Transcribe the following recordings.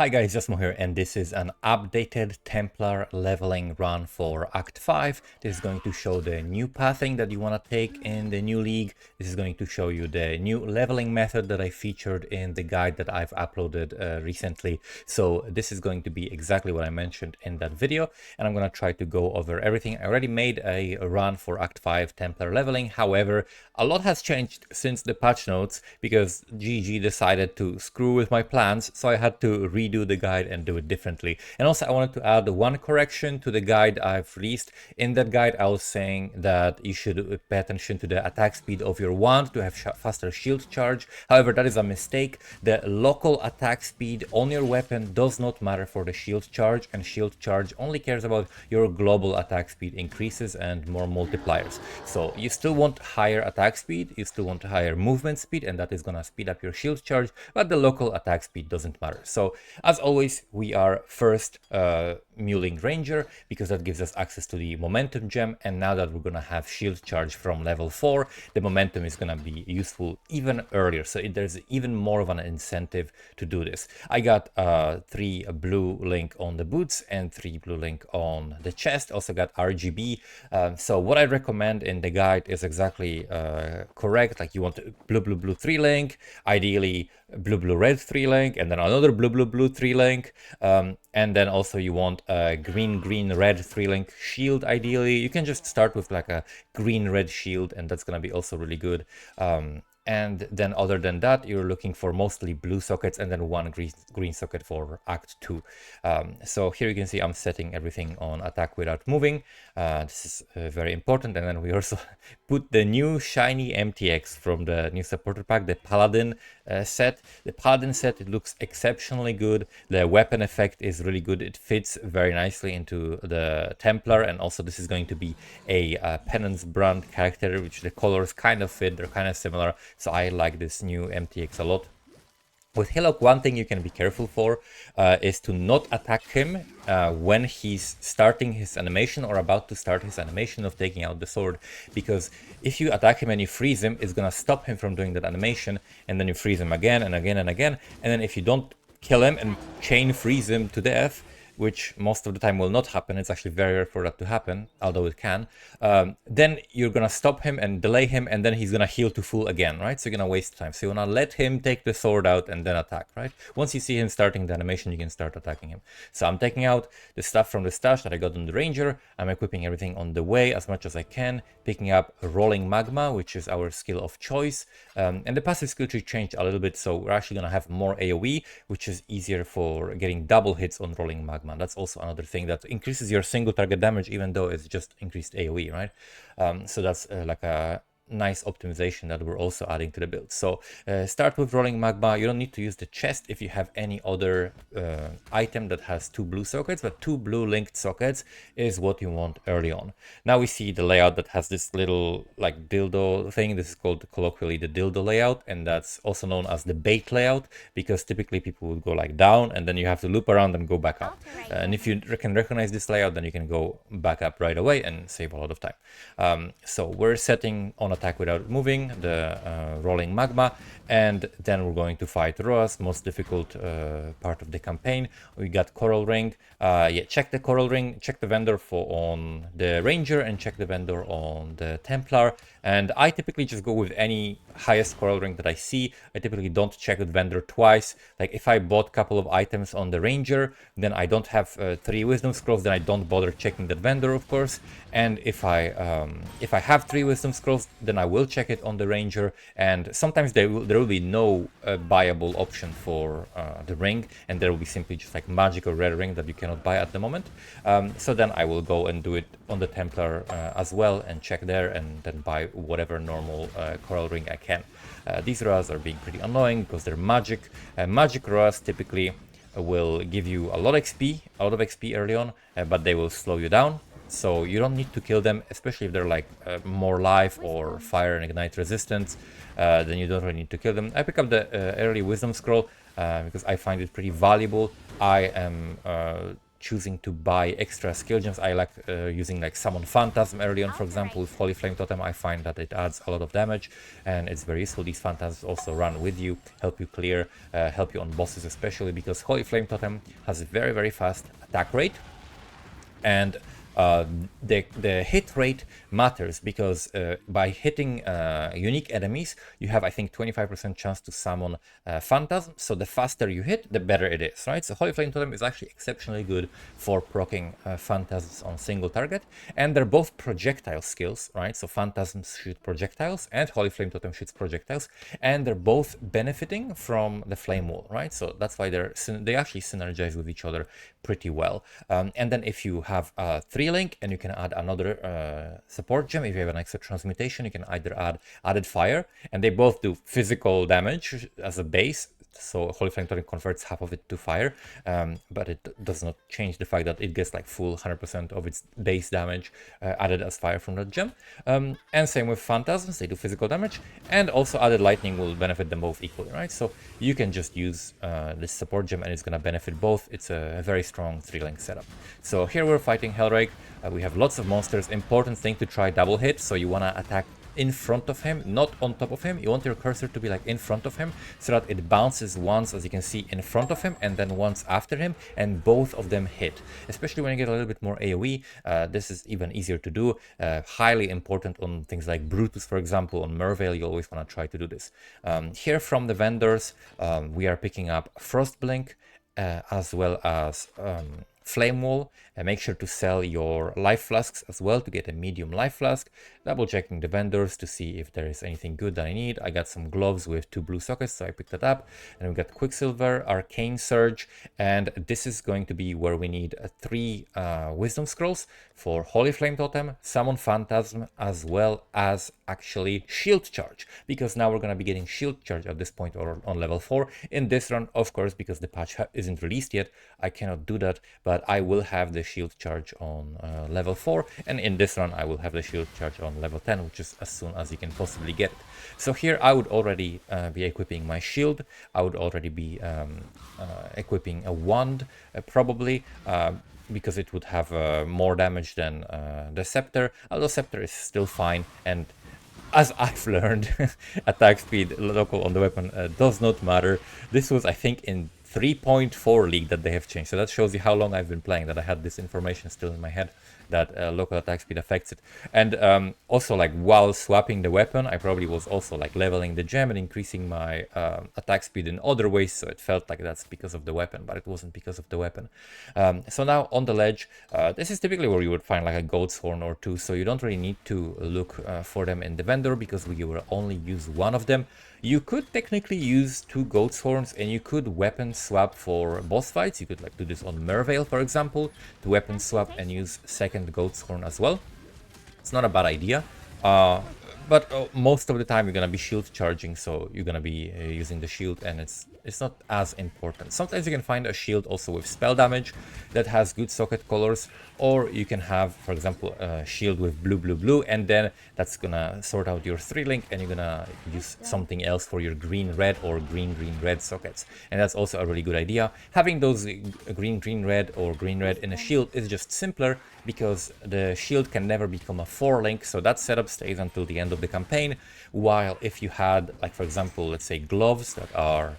Hi guys, Jasmo here, and this is an updated Templar leveling run for Act 5. This is going to show the new pathing that you want to take in the new league. This is going to show you the new leveling method that I featured in the guide that I've uploaded recently. So this is going to be exactly what I mentioned in that video, and I'm going to try to go over everything. I already made a run for Act 5 Templar leveling. However, a lot has changed since the patch notes because GG decided to screw with my plans, so I had to redo the guide and do it differently. And also I wanted to add one correction to the guide I've released. In that guide I was saying that you should pay attention to the attack speed of your wand to have faster shield charge. However, that is a mistake. The local attack speed on your weapon does not matter for the shield charge, and shield charge only cares about your global attack speed increases and more multipliers. So you still want higher attack speed, you still want higher movement speed, and that is gonna speed up your shield charge, but the local attack speed doesn't matter. So as always, we are first Muling Ranger because that gives us access to the momentum gem, and now that we're gonna have shield charge from level 4, the momentum is gonna be useful even earlier, so there's even more of an incentive to do this. I got 3 blue link on the boots and 3 blue link on the chest, also got RGB. So what I recommend in the guide is exactly correct. Like, you want blue blue blue 3 link, ideally blue blue red 3 link, and then another blue blue blue 3 link, and then also you want a green green red 3 link shield. Ideally you can just start with like a green red shield, and that's gonna be also really good. And then other than that, you're looking for mostly blue sockets and then one green socket for Act 2. So here you can see I'm setting everything on attack without moving. This is very important. And then we also put the new shiny MTX from the new supporter pack, the Paladin set. The Paladin set, it looks exceptionally good. The weapon effect is really good. It fits very nicely into the Templar, and also this is going to be a penance brand character, which the colors kind of fit, they're kind of similar. So I like this new MTX a lot. With Hillock, one thing you can be careful for is to not attack him when he's starting his animation or about to start his animation of taking out the sword, because if you attack him and you freeze him, it's gonna stop him from doing that animation, and then you freeze him again and again and again, and then if you don't kill him and chain freeze him to death, which most of the time will not happen, it's actually very rare for that to happen, although it can, then you're gonna stop him and delay him, and then he's gonna heal to full again, right? So you're gonna waste time. So you wanna let him take the sword out and then attack, right? Once you see him starting the animation, you can start attacking him. So I'm taking out the stuff from the stash that I got on the Ranger. I'm equipping everything on the way as much as I can, picking up Rolling Magma, which is our skill of choice. And the passive skill tree changed a little bit, so we're actually gonna have more AoE, which is easier for getting double hits on Rolling Magma. That's also another thing that increases your single target damage, even though it's just increased AoE, right? So that's like a nice optimization that we're also adding to the build. So start with Rolling Magma. You don't need to use the chest if you have any other item that has 2 blue sockets, but 2 blue linked sockets is what you want early on. Now we see the layout that has this little like dildo thing. This is called colloquially the dildo layout, and that's also known as the bait layout, because typically people would go like down and then you have to loop around and go back up. And if you can recognize this layout, then you can go back up right away and save a lot of time. So we're setting on attack without moving, the Rolling Magma, and then we're going to fight Roas, most difficult part of the campaign. We got Coral Ring. Yeah, check the Coral Ring, check the vendor on the Ranger, and check the vendor on the Templar. And I typically just go with any highest Coral Ring that I see. I typically don't check with vendor twice. Like, if I bought a couple of items on the Ranger, then I don't have 3 Wisdom Scrolls, then I don't bother checking that vendor, of course. And if I have 3 Wisdom Scrolls, then I will check it on the Ranger. And sometimes there will be no buyable option for the ring, and there will be simply just like magic or rare ring that you cannot buy at the moment. So then I will go and do it on the Templar as well, and check there, and then buy whatever normal Coral Ring I can. These Roas are being pretty annoying because they're magic. Magic Roas typically will give you a lot of XP early on, but they will slow you down. So you don't need to kill them, especially if they're like more life or fire and ignite resistance. Then you don't really need to kill them. I pick up the early Wisdom Scroll because I find it pretty valuable. I am choosing to buy extra skill gems. I like using like Summon Phantasm early on, for example, with Holy Flame Totem. I find that it adds a lot of damage and it's very useful. These Phantasms also run with you, help you clear, help you on bosses, especially because Holy Flame Totem has a very, very fast attack rate. And the hit rate matters because by hitting unique enemies, you have, I think, 25% chance to summon Phantasm. So the faster you hit, the better it is, right? So Holy Flame Totem is actually exceptionally good for proccing Phantasms on single target. And they're both projectile skills, right? So Phantasms shoot projectiles and Holy Flame Totem shoots projectiles. And they're both benefiting from the Flame Wall, right? So that's why they actually synergize with each other pretty well. And then if you have a 3-link and you can add another support gem, if you have an extra transmutation, you can either add added fire, and they both do physical damage as a base. So Holy Flame Totem converts half of it to fire, but it does not change the fact that it gets like full 100% of its base damage added as fire from that gem. And same with Phantasms, they do physical damage, and also added lightning will benefit them both equally, right? So you can just use this support gem and it's going to benefit both. It's a very strong 3-link setup. So here we're fighting Hellrake. We have lots of monsters. Important thing to try double hit, so you want to attack in front of him, not on top of him. You want your cursor to be like in front of him so that it bounces once, as you can see, in front of him and then once after him, and both of them hit. Especially when you get a little bit more AoE, this is even easier to do. Highly important on things like Brutus, for example. On Merveil, you always want to try to do this. Here from the vendors, we are picking up Frostblink as well as Flame Wall, and make sure to sell your life flasks as well to get a medium life flask. Double checking the vendors to see if there is anything good that I need. I got some gloves with 2 blue sockets, so I picked that up. And we got Quicksilver, Arcane Surge, and this is going to be where we need 3 Wisdom Scrolls for Holy Flame Totem, Summon Phantasm, as well as actually Shield Charge, because now we're going to be getting Shield Charge at this point or on level 4. In this run, of course, because the patch isn't released yet, I cannot do that, but I will have the Shield Charge on level 4, and in this run I will have the Shield Charge on level 10, which is as soon as you can possibly get it. So here I would already be equipping my shield. I would already be equipping a wand, probably, because it would have more damage than the scepter, although scepter is still fine. And as I've learned, attack speed local on the weapon does not matter. This was, I think, in 3.4 league that they have changed, so that shows you how long I've been playing, that I had this information still in my head, that local attack speed affects it. And also, like, while swapping the weapon, I probably was also like leveling the gem and increasing my attack speed in other ways, so it felt like that's because of the weapon, but it wasn't because of the weapon. So now on the ledge, this is typically where you would find like a goat's horn or 2, so you don't really need to look for them in the vendor, because we will only use one of them. You could technically use 2 goat's horns, and you could weapon swap for boss fights. You could like do this on Merveil, for example, to weapon swap and use second goat's horn as well. It's not a bad idea. But most of the time you're gonna be shield charging, so you're gonna be using the shield, and it's not as important. Sometimes you can find a shield also with spell damage that has good socket colors, or you can have, for example, a shield with blue, and then that's gonna sort out your 3-link, and you're gonna use something else for your green-red or green-red sockets. And that's also a really good idea. Having those green-red or green-red in a shield is just simpler, because the shield can never become a 4-link, so that setup stays until the end of the campaign. While if you had, like, for example, let's say gloves that are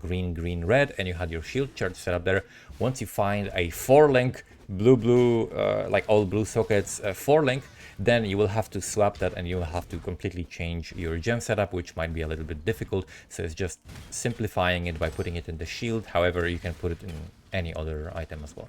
green-red, and you had your shield charge set up there, once you find a 4-link blue, like all blue sockets 4-link, then you will have to swap that, and you will have to completely change your gem setup, which might be a little bit difficult. So it's just simplifying it by putting it in the shield. However, you can put it in any other item as well.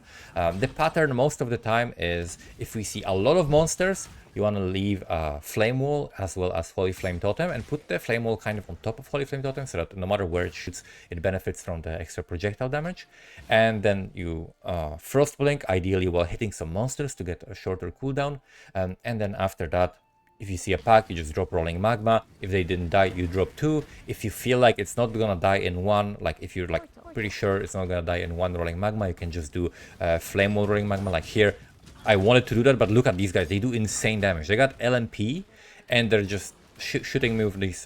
The pattern most of the time is, if we see a lot of monsters, you want to leave a Flame Wall as well as Holy Flame Totem, and put the Flame Wall kind of on top of Holy Flame Totem, so that no matter where it shoots, it benefits from the extra projectile damage. And then you Frost Blink, ideally while hitting some monsters to get a shorter cooldown. And then after that, if you see a pack, you just drop Rolling Magma. If they didn't die, you drop 2. If you feel like it's not gonna die in one, like if you're like pretty sure it's not gonna die in one Rolling Magma, you can just do Flame Wall Rolling Magma. Like here, I wanted to do that, but look at these guys, they do insane damage. They got LNP, and they're just shooting me with these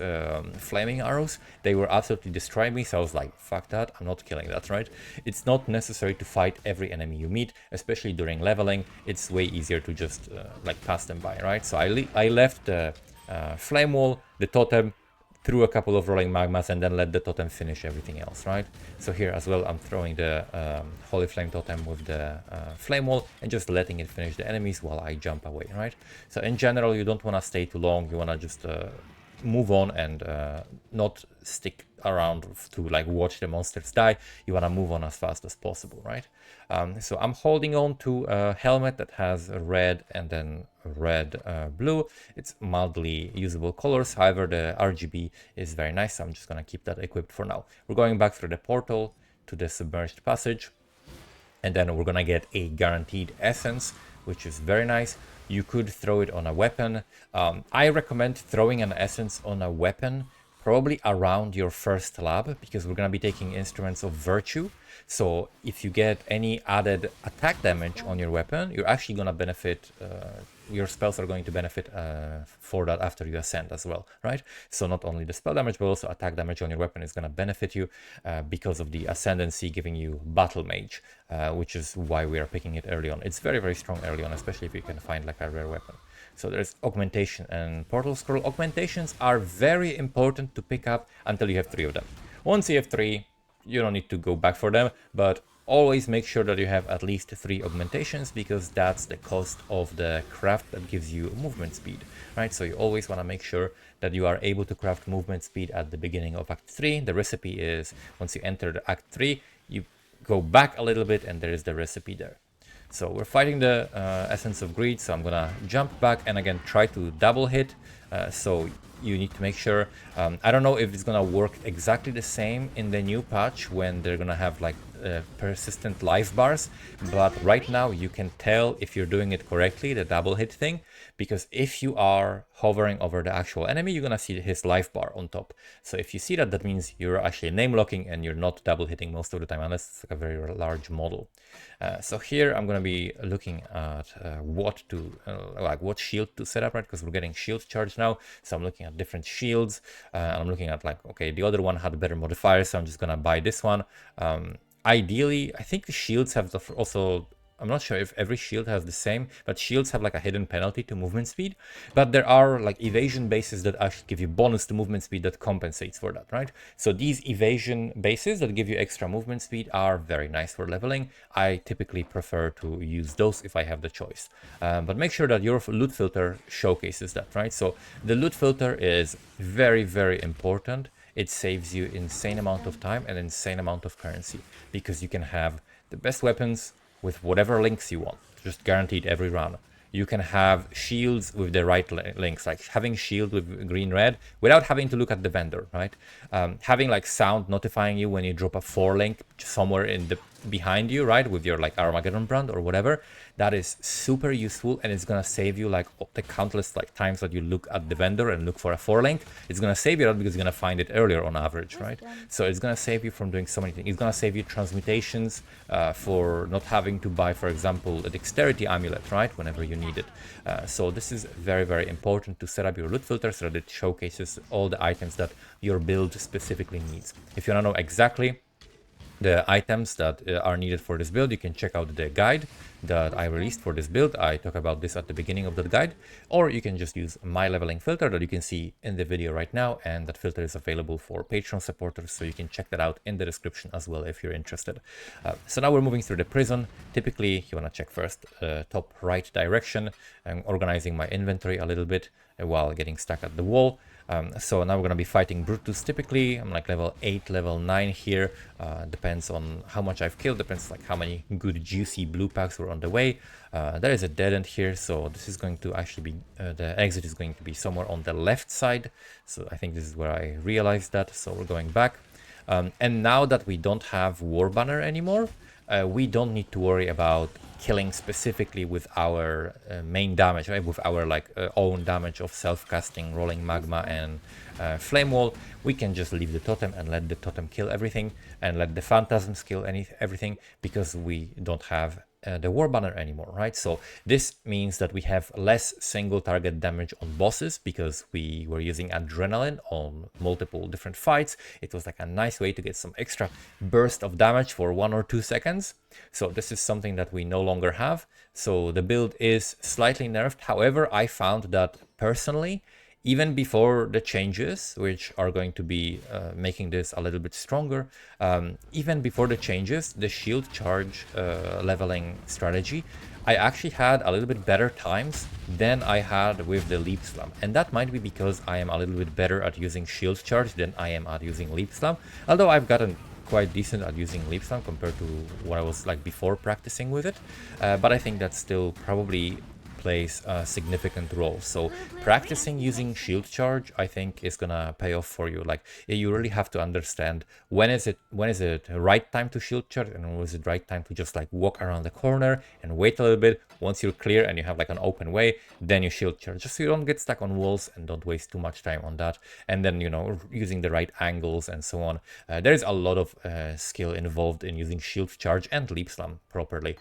flaming arrows. They were absolutely destroying me, so I was like, fuck that, I'm not killing that, right? It's not necessary to fight every enemy you meet, especially during leveling. It's way easier to just like pass them by, right? So I left the flame wall, the totem, threw a couple of rolling magmas, and then let the totem finish everything else, right? So here as well, I'm throwing the holy flame totem with the flame wall and just letting it finish the enemies while I jump away, right? So in general, you don't want to stay too long. You want to just move on and not stick around to like watch the monsters die. You want to move on as fast as possible, right? So I'm holding on to a helmet that has red and then red, blue. It's mildly usable colors. However, the RGB is very nice. So I'm just gonna keep that equipped for now. We're going back through the portal to the submerged passage, and then we're gonna get a guaranteed essence, which is very nice. You could throw it on a weapon. I recommend throwing an essence on a weapon probably around your first lab, because we're going to be taking instruments of virtue. So if you get any added attack damage on your weapon, you're actually going to benefit, your spells are going to benefit for that after you ascend as well, right? So not only the spell damage, but also attack damage on your weapon is going to benefit you because of the ascendancy giving you battle mage, which is why we are picking it early on. It's very, very strong early on, especially if you can find like a rare weapon. So there's augmentation and portal scroll. Augmentations are very important to pick up until you have 3 of them. Once you have 3, you don't need to go back for them, but always make sure that you have at least 3 augmentations, because that's the cost of the craft that gives you movement speed, right? So you always want to make sure that you are able to craft movement speed at the beginning of Act 3. The recipe is, once you enter the Act 3, you go back a little bit and there is the recipe there. So we're fighting the Essence of Greed, so I'm gonna jump back and again try to double hit. So you need to make sure, I don't know if it's gonna work exactly the same in the new patch when they're gonna have like persistent life bars, but right now you can tell if you're doing it correctly, the double hit thing, because if you are hovering over the actual enemy, you're gonna see his life bar on top. So if you see that, that means you're actually name locking and you're not double hitting most of the time, unless it's like a very large model. So here I'm gonna be looking at what shield to set up, right? Because we're getting shield charge now. So I'm looking at different shields. I'm looking at like, okay, the other one had better modifiers, so I'm just gonna buy this one. Ideally, I think the shields have also, I'm not sure if every shield has the same, but shields have like a hidden penalty to movement speed. But there are like evasion bases that actually give you bonus to movement speed that compensates for that, right? So these evasion bases that give you extra movement speed are very nice for leveling. I typically prefer to use those if I have the choice. But make sure that your loot filter showcases that, right? So the loot filter is very, very important. It saves you insane amount of time and insane amount of currency, because you can have the best weapons with whatever links you want, just guaranteed every round. You can have shields with the right links, like having shield with green red without having to look at the vendor, right? Having like sound notifying you when you drop a 4 link somewhere in the behind you, right, with your like Armageddon brand or whatever. That is super useful, and it's gonna save you like the countless like times that you look at the vendor and look for a 4 link. It's gonna save you that because you're gonna find it earlier on average, right? So it's gonna save you from doing so many things. It's gonna save you transmutations for not having to buy, for example, a dexterity amulet, right, whenever you need it. So this is very, very important to set up your loot filter so that it showcases all the items that your build specifically needs. If you wanna know exactly the items that are needed for this build, you can check out the guide that I released for this build. I talk about this at the beginning of the guide, or you can just use my leveling filter that you can see in the video right now, and that filter is available for Patreon supporters, so you can check that out in the description as well if you're interested. So now we're moving through the prison. Typically you want to check first top right direction. I'm organizing my inventory a little bit while getting stuck at the wall. So now we're going to be fighting Brutus. Typically I'm like level 8, level 9 here. Depends on how much I've killed, depends like how many good juicy blue packs were on the way. There is a dead end here, so this is going to actually be, the exit is going to be somewhere on the left side. So I think this is where I realized that, so we're going back. And now that we don't have War Banner anymore, we don't need to worry about killing specifically with our main damage, right? With our like own damage of self-casting, rolling magma and flame wall. We can just leave the totem and let the totem kill everything, and let the phantasms kill everything, because we don't have the war banner anymore, right? So this means that we have less single target damage on bosses because we were using adrenaline on multiple different fights. It was like a nice way to get some extra burst of damage for 1 or 2 seconds. So this is something that we no longer have. So the build is slightly nerfed. However, I found that personally, even before the changes, which are going to be making this a little bit stronger, even before the changes, the shield charge leveling strategy, I actually had a little bit better times than I had with the leap slam. And that might be because I am a little bit better at using shield charge than I am at using leap slam. Although I've gotten quite decent at using leap slam compared to what I was like before practicing with it. But I think that still probably plays a significant role. So practicing using shield charge, I think, is gonna pay off for you. Like, you really have to understand when is it the right time to shield charge and when is it right time to just like walk around the corner and wait a little bit. Once you're clear and you have like an open way, then you shield charge, just so you don't get stuck on walls and don't waste too much time on that. And then, you know, using the right angles and so on. There's a lot of skill involved in using shield charge and leap slam properly.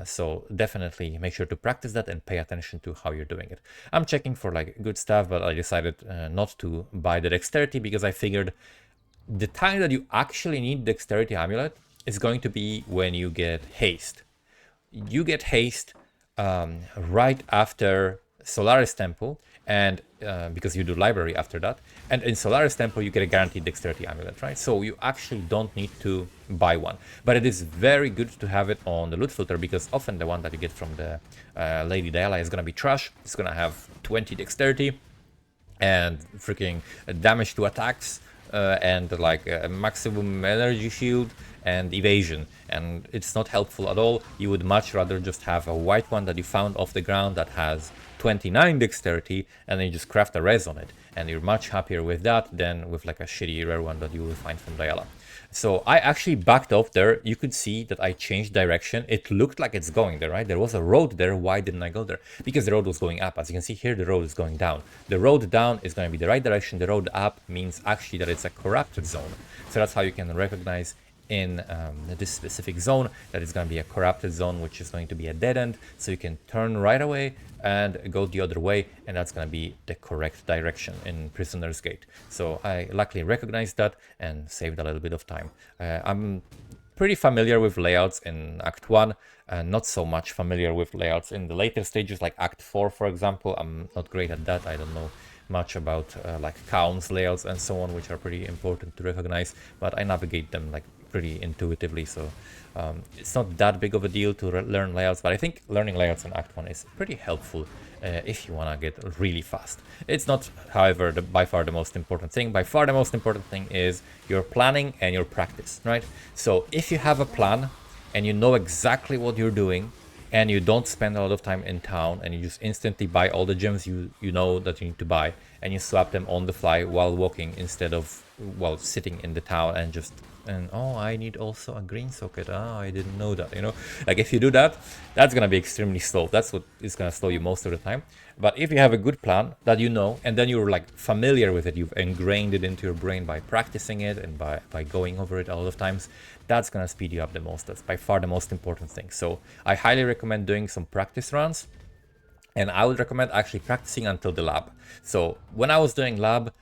So definitely make sure to practice that and pay attention to how you're doing it. I'm checking for like good stuff, but I decided not to buy the dexterity because I figured the time that you actually need dexterity amulet is going to be when you get haste. You get haste right after Solaris Temple, and because you do library after that, and in Solaris Temple you get a guaranteed dexterity amulet, right? So you actually don't need to buy one, but it is very good to have it on the loot filter because often the one that you get from the Lady Diala is gonna be trash. It's gonna have 20 dexterity and freaking damage to attacks and like a maximum energy shield and evasion, and it's not helpful at all. You would much rather just have a white one that you found off the ground that has 29 dexterity and then you just craft a res on it, and you're much happier with that than with like a shitty rare one that you will find from Diala. So I actually backed off there. You could see that I changed direction. It looked like it's going there, right? There was a road there. Why didn't I go there? Because the road was going up. As you can see here, the road is going down. The road down is going to be the right direction. The road up means actually that it's a corrupted zone. So that's how you can recognize in this specific zone that it's going to be a corrupted zone, which is going to be a dead end. So you can turn right away and go the other way, and that's going to be the correct direction in Prisoner's Gate. So I luckily recognized that and saved a little bit of time. I'm pretty familiar with layouts in Act 1, not so much familiar with layouts in the later stages like Act 4, for example. I'm not great at that. I don't know much about like Kaun's layouts and so on, which are pretty important to recognize, but I navigate them like pretty intuitively, so it's not that big of a deal to learn layouts, but I think learning layouts in Act 1 is pretty helpful if you want to get really fast. It's not, however, by far the most important thing. By far the most important thing is your planning and your practice, right? So if you have a plan and you know exactly what you're doing, and you don't spend a lot of time in town, and you just instantly buy all the gems you know that you need to buy, and you swap them on the fly while walking instead of while sitting in the town and just, and oh, I need also a green socket. Ah, I didn't know that, you know? Like if you do that, that's gonna be extremely slow. That's what is gonna slow you most of the time. But if you have a good plan that you know, and then you're like familiar with it, you've ingrained it into your brain by practicing it and by going over it a lot of times, that's gonna speed you up the most. That's by far the most important thing. So I highly recommend doing some practice runs, and I would recommend actually practicing until the lab. So when I was doing lab,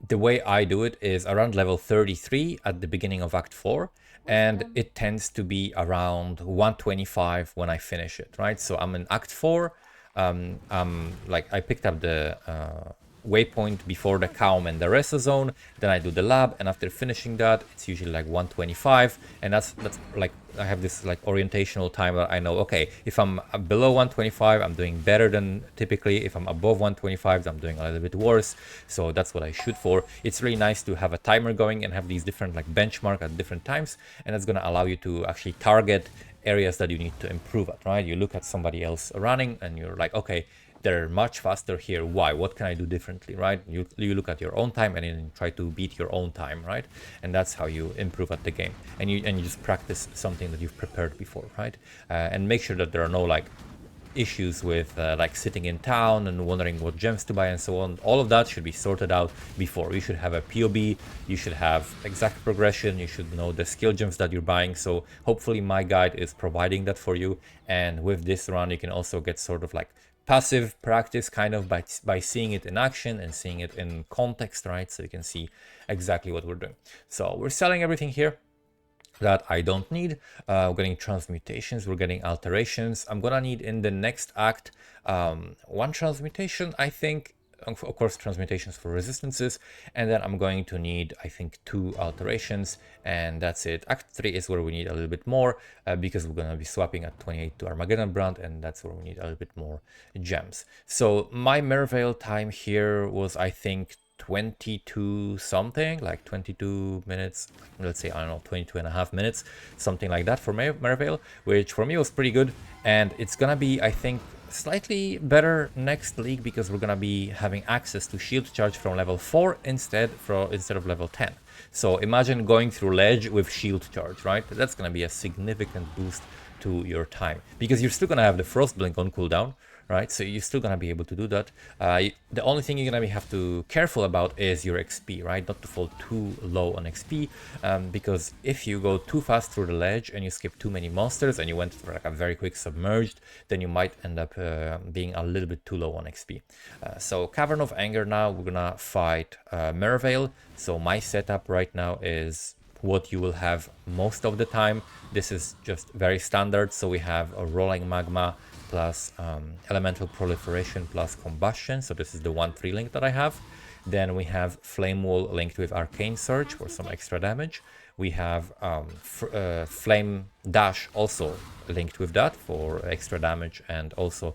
the way I do it is around level 33 at the beginning of Act 4, and it tends to be around 125 when I finish it, right? So I'm in Act 4, like I picked up the waypoint before the calm and the rest zone, then I do the lab, and after finishing that, it's usually like 125, and that's like, I have this like orientational time where I know, okay, if I'm below 125, I'm doing better than typically. If I'm above 125, I'm doing a little bit worse. So that's what I shoot for. It's really nice to have a timer going and have these different like benchmark at different times, and that's going to allow you to actually target areas that you need to improve at, right? You look at somebody else running and you're like, okay, they're much faster here. Why? What can I do differently, right? You look at your own time and then try to beat your own time, right? And that's how you improve at the game. And you just practice something that you've prepared before, right? And make sure that there are no like issues with like sitting in town and wondering what gems to buy and so on. All of that should be sorted out before. You should have a POB, you should have exact progression, you should know the skill gems that you're buying. So hopefully my guide is providing that for you. And with this run, you can also get sort of like passive practice kind of by seeing it in action and seeing it in context, right? So you can see exactly what we're doing. So we're selling everything here that I don't need. We're getting transmutations, we're getting alterations. I'm gonna need in the next act one transmutation, I think, of course transmutations for resistances, and then I'm going to need, I think, 2 alterations, and that's it. Act 3 is where we need a little bit more because we're going to be swapping at 28 to Armageddon Brand, and that's where we need a little bit more gems. So my Merveil time here was, I think, 22 something, like 22 minutes, let's say, I don't know, 22 and a half minutes, something like that for Merveil, which for me was pretty good. And it's gonna be, I think, slightly better next league because we're gonna be having access to shield charge from level 4 instead of level 10. So imagine going through ledge with shield charge, right? That's gonna be a significant boost to your time because you're still gonna have the frost blink on cooldown, right? So you're still gonna be able to do that. The only thing you're gonna have to careful about is your XP, right? Not to fall too low on XP, because if you go too fast through the ledge and you skip too many monsters and you went for like a very quick submerged, then you might end up being a little bit too low on XP. So Cavern of Anger now, we're gonna fight Merveil. So my setup right now is what you will have most of the time. This is just very standard. So we have a rolling magma plus elemental proliferation plus combustion. So this is the 1-3 link that I have. Then we have Flame Wall linked with Arcane Surge for some extra damage. We have Flame Dash also linked with that for extra damage and also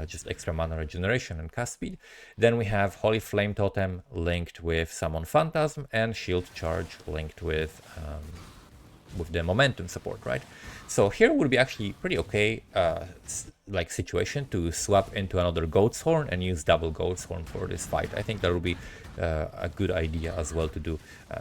just extra mana regeneration and cast speed. Then we have Holy Flame Totem linked with Summon Phantasm and Shield Charge linked with the momentum support, right? So here would be actually pretty okay like situation to swap into another Goat's Horn and use double Goat's Horn for this fight. I think that would be a good idea as well to do.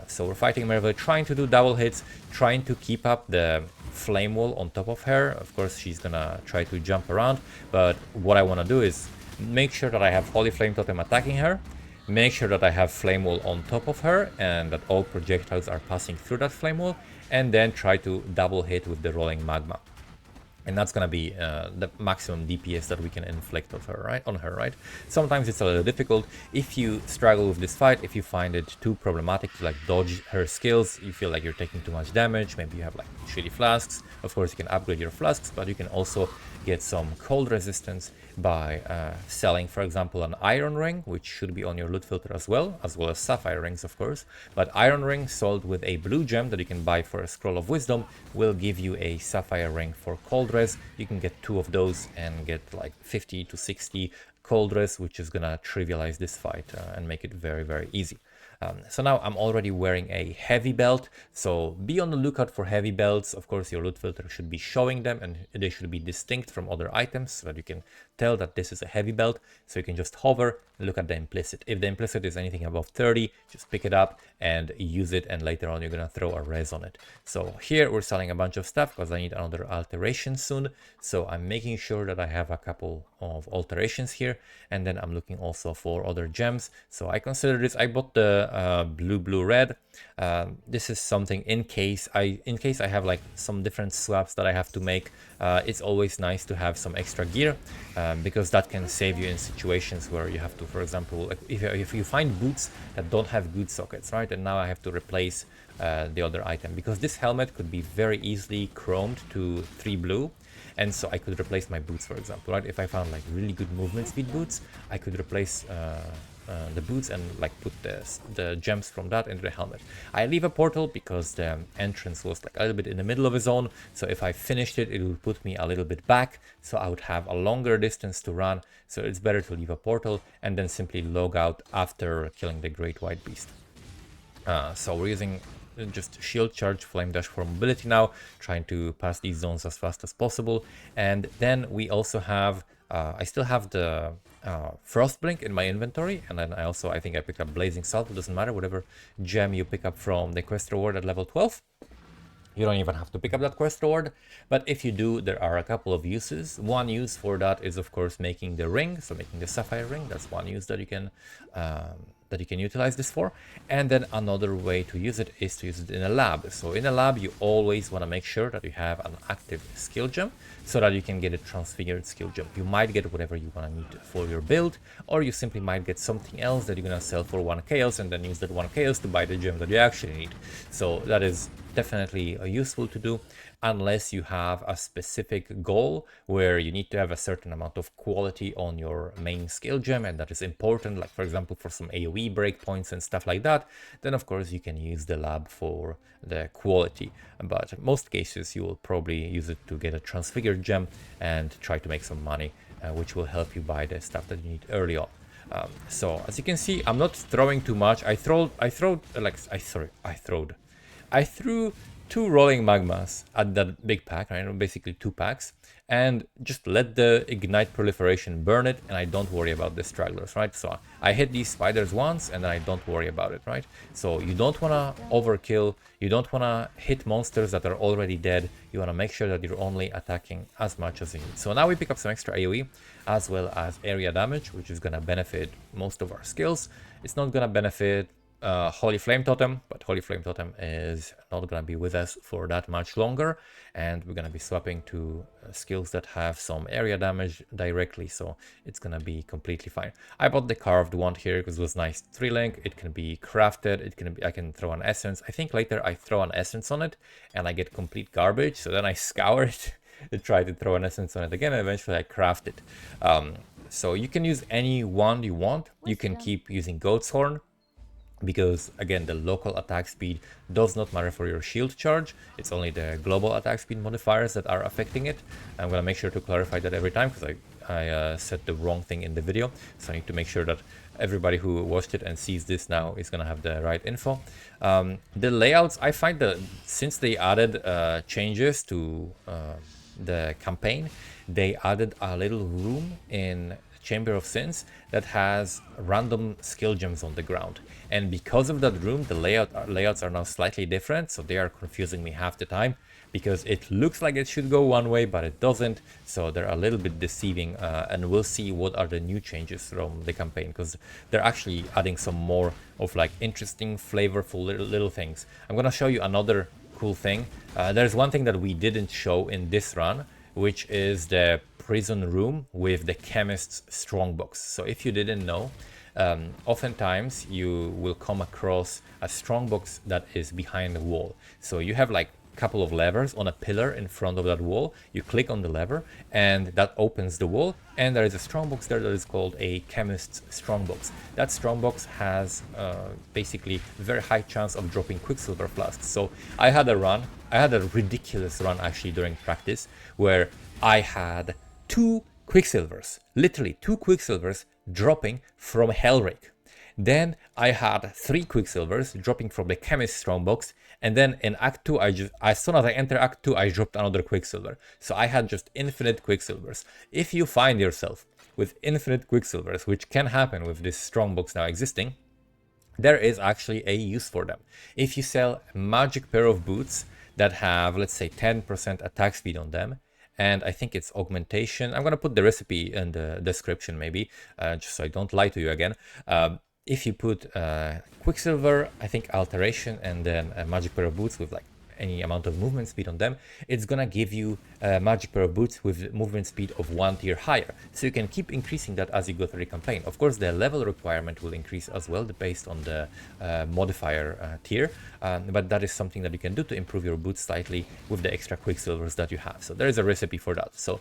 So we're fighting Merveil, trying to do double hits, trying to keep up the flame wall on top of her. Of course, she's gonna try to jump around, but what I want to do is make sure that I have Holy Flame Totem attacking her, make sure that I have Flame Wall on top of her and that all projectiles are passing through that Flame Wall, and then try to double hit with the Rolling Magma. And that's gonna be the maximum DPS that we can inflict on her, right? Sometimes it's a little difficult. If you struggle with this fight, if you find it too problematic to like dodge her skills, you feel like you're taking too much damage, maybe you have like shitty flasks, of course you can upgrade your flasks, but you can also get some cold resistance by selling, for example, an iron ring, which should be on your loot filter as well as sapphire rings, of course. But iron ring sold with a blue gem that you can buy for a scroll of wisdom will give you a sapphire ring for cold res. You can get 2 of those and get like 50 to 60 cold res, which is gonna trivialize this fight and make it very, very easy. So now I'm already wearing a heavy belt, so be on the lookout for heavy belts. Of course, your loot filter should be showing them and they should be distinct from other items so that you can tell that this is a heavy belt. So you can just hover and look at the implicit. If the implicit is anything above 30, just pick it up and use it, and later on you're gonna throw a res on it. So here we're selling a bunch of stuff because I need another alteration soon. So I'm making sure that I have a couple of alterations here, and then I'm looking also for other gems. So I consider this, I bought the blue red. This is something in case I have like some different swaps that I have to make. It's always nice to have some extra gear because that can save you in situations where you have to, for example, like if you find boots that don't have good sockets, right? And now I have to replace the other item because this helmet could be very easily chromed to 3 blue. And so I could replace my boots, for example, right? If I found like really good movement speed boots, I could replace the boots and like put the gems from that into the helmet. I leave a portal because the entrance was like a little bit in the middle of a zone. So if I finished it, it would put me a little bit back. So I would have a longer distance to run. So it's better to leave a portal and then simply log out after killing the Great White Beast. So we're using just shield charge, flame dash for mobility now, trying to pass these zones as fast as possible. And then we also have I still have the frost blink in my inventory, and then I think I picked up blazing salt. It doesn't matter, whatever gem you pick up from the quest reward at level 12, You don't even have to pick up that quest reward, but if you do, there are a couple of uses. One use for that is, of course, making the ring, so making the sapphire ring. That's one use that you can utilize this for. And then another way to use it is to use it in a lab. So in a lab, you always want to make sure that you have an active skill gem so that you can get a transfigured skill gem. You might get whatever you want to need for your build, or you simply might get something else that you're going to sell for 1 chaos and then use that 1 chaos to buy the gem that you actually need. So that is definitely useful to do, unless you have a specific goal where you need to have a certain amount of quality on your main skill gem, and that is important, like for example for some AoE breakpoints and stuff like that. Then of course you can use the lab for the quality, but in most cases you will probably use it to get a transfigured gem and try to make some money, which will help you buy the stuff that you need early on. So as you can see, I'm not throwing too much. I threw 2 rolling magmas at that big pack, right? Basically 2 packs, and just let the ignite proliferation burn it, and I don't worry about the stragglers, right? So I hit these spiders once and then I don't worry about it, right? So you don't want to overkill, you don't want to hit monsters that are already dead. You want to make sure that you're only attacking as much as you need. So now we pick up some extra AoE as well as area damage, which is going to benefit most of our skills. It's not going to benefit Holy Flame Totem, but Holy Flame Totem is not going to be with us for that much longer, and we're going to be swapping to skills that have some area damage directly, so it's going to be completely fine. I bought the carved one here because it was nice 3-link. It can be crafted, I can throw an essence. I think later I throw an essence on it and I get complete garbage, so then I scour it to try to throw an essence on it again, and eventually I craft it. So you can use any wand you want. You can keep using Goat's Horn, because again the local attack speed does not matter for your shield charge. It's only the global attack speed modifiers that are affecting it. I'm gonna make sure to clarify that every time, because I said the wrong thing in the video, so I need to make sure that everybody who watched it and sees this now is gonna have the right info. The layouts, I find that since they added changes to the campaign, they added a little room in Chamber of Sins that has random skill gems on the ground, and because of that room the layouts are now slightly different, so they are confusing me half the time, because it looks like it should go one way but it doesn't, so they're a little bit deceiving, and we'll see what are the new changes from the campaign, because they're actually adding some more of like interesting flavorful little things. I'm gonna show you another cool thing. There's one thing that we didn't show in this run, which is the prison room with the chemist's strongbox. So if you didn't know, oftentimes you will come across a strongbox that is behind the wall. So you have like a couple of levers on a pillar in front of that wall. You click on the lever and that opens the wall, and there is a strongbox there that is called a chemist's strongbox. That strongbox has basically very high chance of dropping quicksilver flasks. So I had a ridiculous run actually during practice where I had 2 quicksilvers, literally 2 quicksilvers dropping from Hellrake. Then I had 3 quicksilvers dropping from the chemist strongbox, and then in Act 2, as soon as I enter Act 2, I dropped another quicksilver. So I had just infinite quicksilvers. If you find yourself with infinite quicksilvers, which can happen with this strongbox now existing, there is actually a use for them. If you sell a magic pair of boots that have, let's say, 10% attack speed on them, and I think it's augmentation. I'm gonna put the recipe in the description maybe, just so I don't lie to you again. If you put Quicksilver, I think alteration, and then a magic pair of boots with like any amount of movement speed on them, it's gonna give you a magic pair of boots with movement speed of 1 tier higher. So you can keep increasing that as you go through the campaign. Of course, the level requirement will increase as well based on the modifier tier, but that is something that you can do to improve your boots slightly with the extra quicksilvers that you have. So there is a recipe for that. So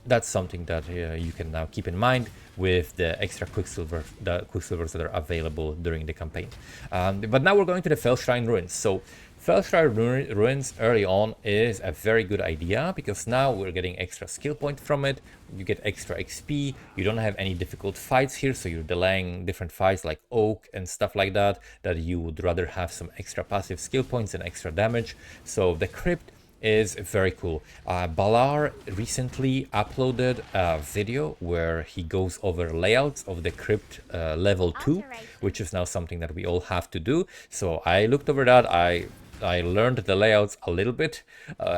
that's something that you can now keep in mind with the extra quicksilvers that are available during the campaign. But now we're going to the Fellshrine Ruins. So Fellshrine Ruins early on is a very good idea, because now we're getting extra skill point from it. You get extra XP. You don't have any difficult fights here, so you're delaying different fights like Oak and stuff like that you would rather have some extra passive skill points and extra damage. So the crypt is very cool. Balar recently uploaded a video where he goes over layouts of the crypt level 2, which is now something that we all have to do. So I looked over that. I I learned the layouts a little bit,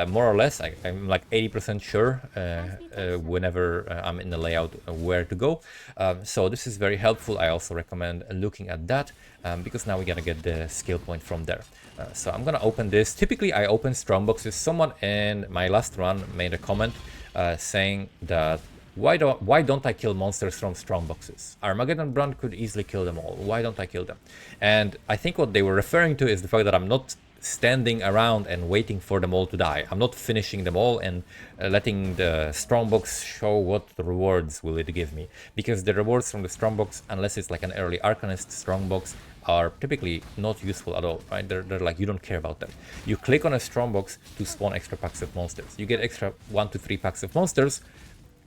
more or less. I'm like 80% sure whenever I'm in the layout where to go. So this is very helpful. I also recommend looking at that because now we gotta get the skill point from there. So I'm gonna open this. Typically I open strong boxes. Someone in my last run made a comment saying that why don't I kill monsters from strong boxes? Armageddon Brand could easily kill them all. Why don't I kill them? And I think what they were referring to is the fact that I'm not standing around and waiting for them all to die. I'm not finishing them all and letting the strongbox show what rewards will it give me. Because the rewards from the strongbox, unless it's like an early Arcanist strongbox, are typically not useful at all, right? They're like, you don't care about them. You click on a strongbox to spawn extra packs of monsters. You get extra 1 to 3 packs of monsters,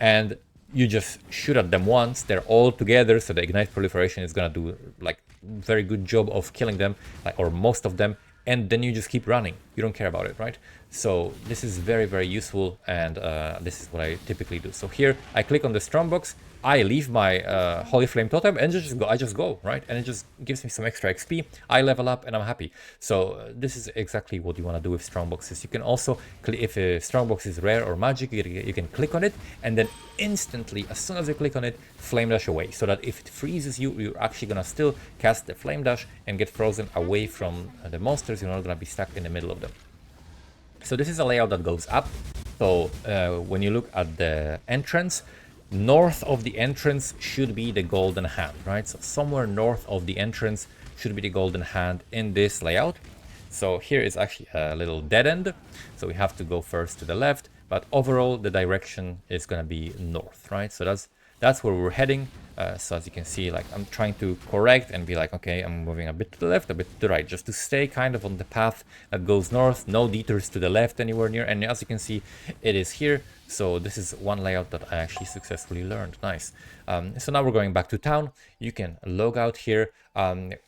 and you just shoot at them once. They're all together, so the ignite proliferation is gonna do like very good job of killing them, like, or most of them, and then you just keep running. You don't care about it, right? So this is very, very useful, and this is what I typically do. So here I click on the strongbox, I leave my Holy Flame Totem, and I just go, right? And it just gives me some extra XP. I level up and I'm happy. So this is exactly what you want to do with strongboxes. You can also, if a strongbox is rare or magic, you can click on it, and then instantly, as soon as you click on it, Flame Dash away. So that if it freezes you, you're actually gonna still cast the Flame Dash and get frozen away from the monsters. You're not gonna be stuck in the middle of them. So this is a layout that goes up. So when you look at the entrance, north of the entrance should be the golden hand, right? So somewhere north of the entrance should be the golden hand in this layout. So here is actually a little dead end. So we have to go first to the left, but overall the direction is going to be north, right? So that's where we're heading. So as you can see, like I'm trying to correct and be like, okay, I'm moving a bit to the left, a bit to the right, just to stay kind of on the path that goes north, no detours to the left anywhere near. And as you can see, it is here. So this is one layout that I actually successfully learned. Nice. So now we're going back to town. You can log out here.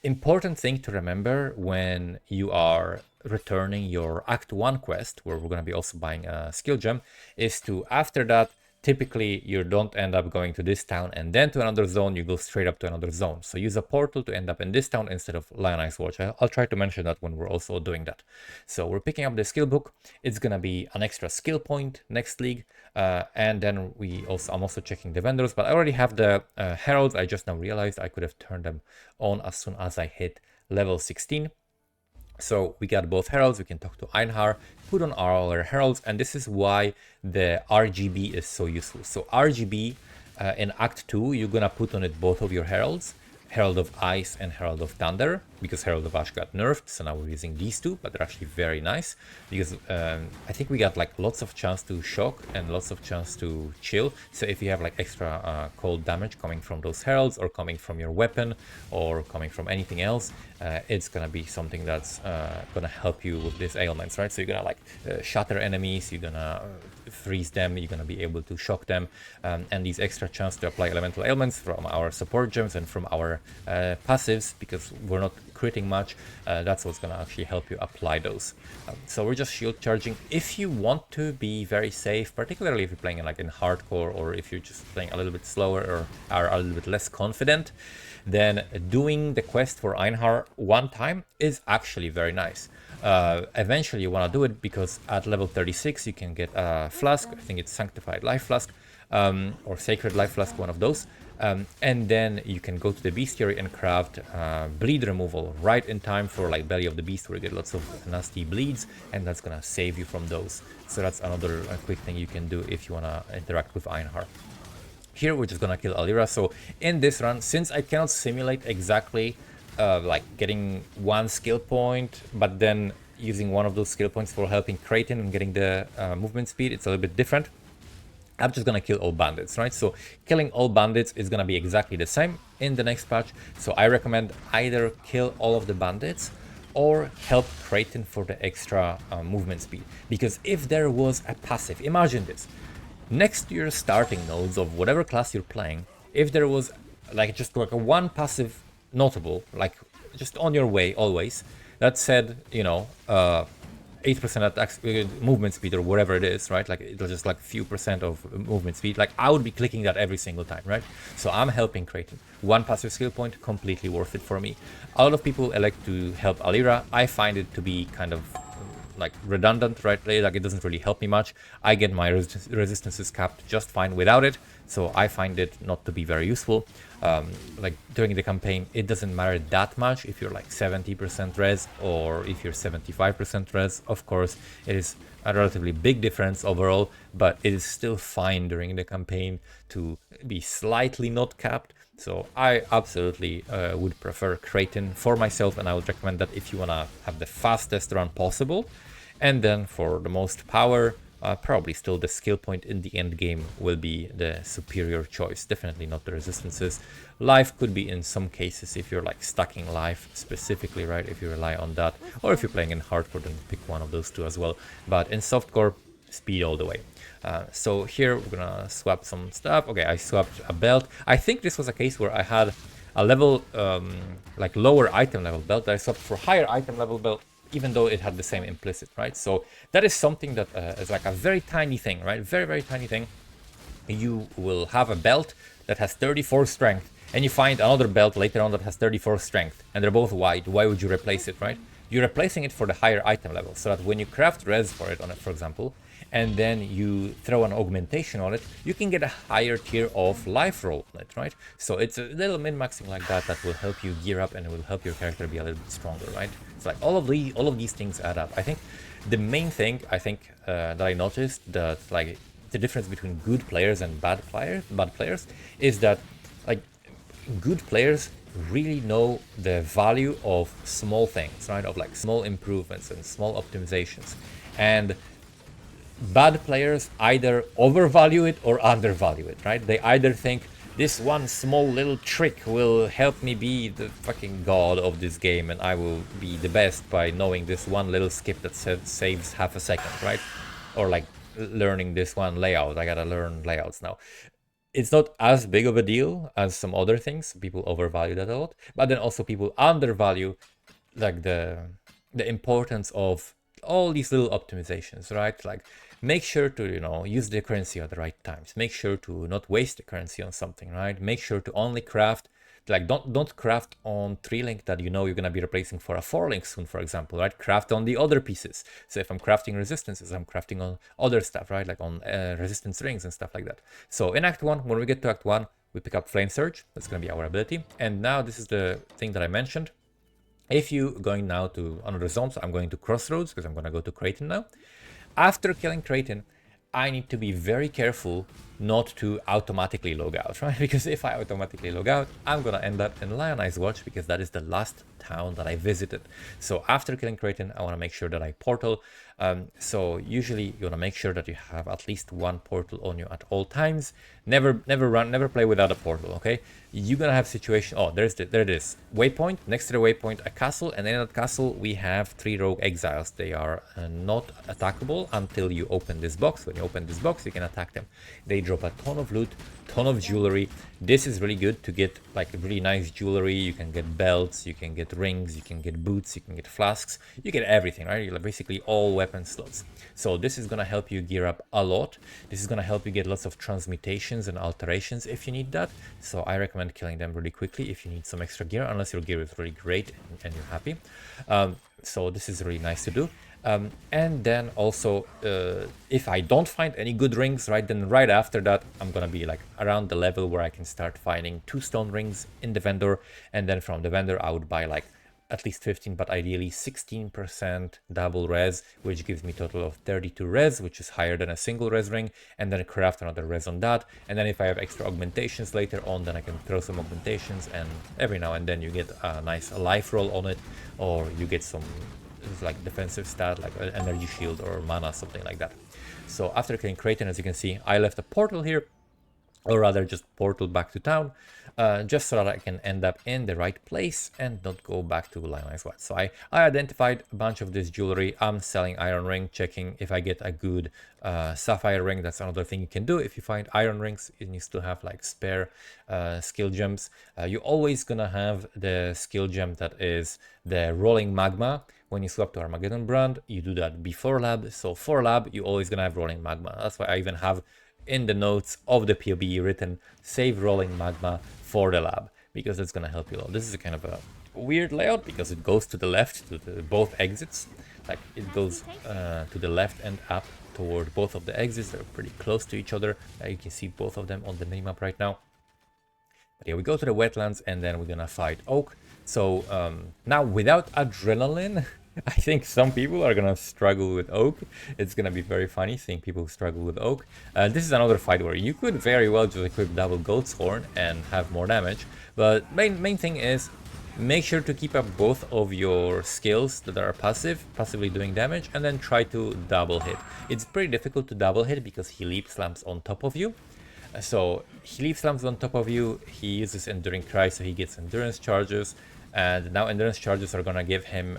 Important thing to remember when you are returning your Act 1 quest, where we're going to be also buying a skill gem, is to, after that, typically you don't end up going to this town and then to another zone. You go straight up to another zone. So use a portal to end up in this town instead of Lionized Watch. I'll try to mention that when we're also doing that. So we're picking up the skill book. It's gonna be an extra skill point next league, and then I'm also checking the vendors, but I already have the heralds. I just now realized I could have turned them on as soon as I hit level 16. So we got both heralds. We can talk to Einhar, put on our heralds, and this is why the RGB is so useful. So RGB in Act 2, you're gonna put on it both of your heralds, Herald of Ice and Herald of Thunder, because Herald of Ash got nerfed, so now we're using these two, but they're actually very nice, because I think we got like lots of chance to shock and lots of chance to chill. So if you have like extra cold damage coming from those heralds, or coming from your weapon, or coming from anything else, it's gonna be something that's gonna help you with these ailments, right? So you're gonna like shatter enemies, you're gonna freeze them, you're gonna be able to shock them, and these extra chance to apply elemental ailments from our support gems and from our passives, because we're not critting much, that's what's gonna actually help you apply those. So we're just shield charging. If you want to be very safe, particularly if you're playing like in hardcore, or if you're just playing a little bit slower or are a little bit less confident, then doing the quest for Einhar one time is actually very nice. Eventually you want to do it because at level 36 you can get a flask. I think it's Sanctified Life Flask, or Sacred Life Flask, one of those. And then you can go to the bestiary and craft bleed removal right in time for like Belly of the Beast, where you get lots of nasty bleeds, and that's gonna save you from those. So that's another quick thing you can do if you wanna interact with Einhar. Here we're just gonna kill Alira. So in this run, since I cannot simulate exactly like getting one skill point, but then using one of those skill points for helping Kraken and getting the movement speed, it's a little bit different. I'm just gonna kill all bandits, right? So killing all bandits is gonna be exactly the same in the next patch. So I recommend either kill all of the bandits or help Kraken for the extra movement speed. Because if there was a passive, imagine this, next to your starting nodes of whatever class you're playing, if there was like just like a one passive notable, like just on your way always, that said, you know, 8% attack movement speed or whatever it is, right? Like it'll just like few percent of movement speed. Like I would be clicking that every single time, right? So I'm helping Creighton. One passive skill point, completely worth it for me. A lot of people elect to help Alira. I find it to be kind of like redundant, right? Like it doesn't really help me much. I get my resistances capped just fine without it, so I find it not to be very useful. Like during the campaign, it doesn't matter that much if you're like 70% res or if you're 75% res. Of course, it is a relatively big difference overall, but it is still fine during the campaign to be slightly not capped. So I absolutely would prefer Creighton for myself, and I would recommend that if you want to have the fastest run possible. And then for the most power, probably still the skill point in the end game will be the superior choice. Definitely not the resistances. Life could be in some cases if you're like stacking life specifically, right? If you rely on that, or if you're playing in hardcore, then pick one of those two as well. But in softcore, speed all the way. So here we're gonna swap some stuff. Okay, I swapped a belt. I think this was a case where I had a level, like lower item level belt that I swapped for higher item level belt, even though it had the same implicit, right? So that is something that is like a very tiny thing, right? Very, very tiny thing. You will have a belt that has 34 strength, and you find another belt later on that has 34 strength, and they're both wide. Why would you replace it, right? You're replacing it for the higher item level, so that when you craft res for it, for example, and then you throw an augmentation on it, you can get a higher tier of life roll on it, right? So it's a little min-maxing like that that will help you gear up and it will help your character be a little bit stronger, right? It's like all of these things add up. I think the main thing that I noticed that like the difference between good players and bad players is that like good players really know the value of small things, right? Of like small improvements and small optimizations. And bad players either overvalue it or undervalue it, right? They either think this one small little trick will help me be the fucking god of this game and I will be the best by knowing this one little skip that saves half a second, right? Or like learning this one layout. I gotta learn layouts now. It's not as big of a deal as some other things. People overvalue that a lot, but then also people undervalue like the importance of all these little optimizations, right? Like make sure to, you know, use the currency at the right times. Make sure to not waste the currency on something, right? Make sure to only craft, like don't craft on 3-link that you know you're gonna be replacing for a 4-link soon, for example, right? Craft on the other pieces. So if I'm crafting resistances, I'm crafting on other stuff, right? Like on resistance rings and stuff like that. So in Act 1, when we get to Act 1, we pick up Flame Surge. That's gonna be our ability. And now this is the thing that I mentioned. If you're going now to another zone, so I'm going to Crossroads because I'm going to go to Creighton now. After killing Creighton, I need to be very careful not to automatically log out, right? Because if I automatically log out, I'm going to end up in Lionized Watch because that is the last town that I visited. So after killing Creighton, I want to make sure that I portal. So usually you want to make sure that you have at least one portal on you at all times. Never play without a portal, okay? You're gonna have situation. Oh, there it is. Waypoint. Next to the waypoint, a castle, and in that castle we have 3 rogue exiles. They are not attackable until you open this box. When you open this box, you can attack them. They drop a ton of loot, ton of jewelry. This is really good to get like really nice jewelry. You can get belts, you can get rings, you can get boots, you can get flasks, you get everything, right? You're basically all weapon slots. So this is gonna help you gear up a lot. This is gonna help you get lots of transmutations and alterations if you need that. So I recommend killing them really quickly if you need some extra gear, unless your gear is really great and you're happy. So this is really nice to do. And then also, if I don't find any good rings, right, then right after that, I'm gonna be like around the level where I can start finding 2 stone rings in the vendor. And then from the vendor, I would buy like at least 15, but ideally 16% double res, which gives me a total of 32 res, which is higher than a single res ring, and then craft another res on that. And then if I have extra augmentations later on, then I can throw some augmentations, and every now and then you get a nice life roll on it, or you get some like defensive stat like an energy shield or mana, something like that. So after killing Creighton, as you can see, I left a portal here. or rather just portal back to town, just so that I can end up in the right place and not go back to Lionel's What. So I identified a bunch of this jewelry. I'm selling iron ring, checking if I get a good sapphire ring. That's another thing you can do. If you find iron rings and you still have like spare skill gems, you're always gonna have the skill gem that is the rolling magma. When you swap to Armageddon brand, you do that before lab. So for lab, you're always gonna have rolling magma. That's why I even have in the notes of the POB written save rolling magma for the lab, because it's going to help you a lot. This is a kind of a weird layout because it goes to the left to both exits, like it goes to the left and up toward both of the exits. They're pretty close to each other. You can see both of them on the minimap right now. But yeah, we go to the wetlands and then we're gonna fight Oak. So now without adrenaline, I think some people are gonna struggle with Oak. It's gonna be very funny seeing people struggle with Oak. This is another fight where you could very well just equip double Goat's Horn and have more damage. But main thing is make sure to keep up both of your skills that are passively doing damage, and then try to double hit. It's pretty difficult to double hit because he leap slams on top of you. So he leap slams on top of you, he uses Enduring Cry, so he gets endurance charges, and now endurance charges are gonna give him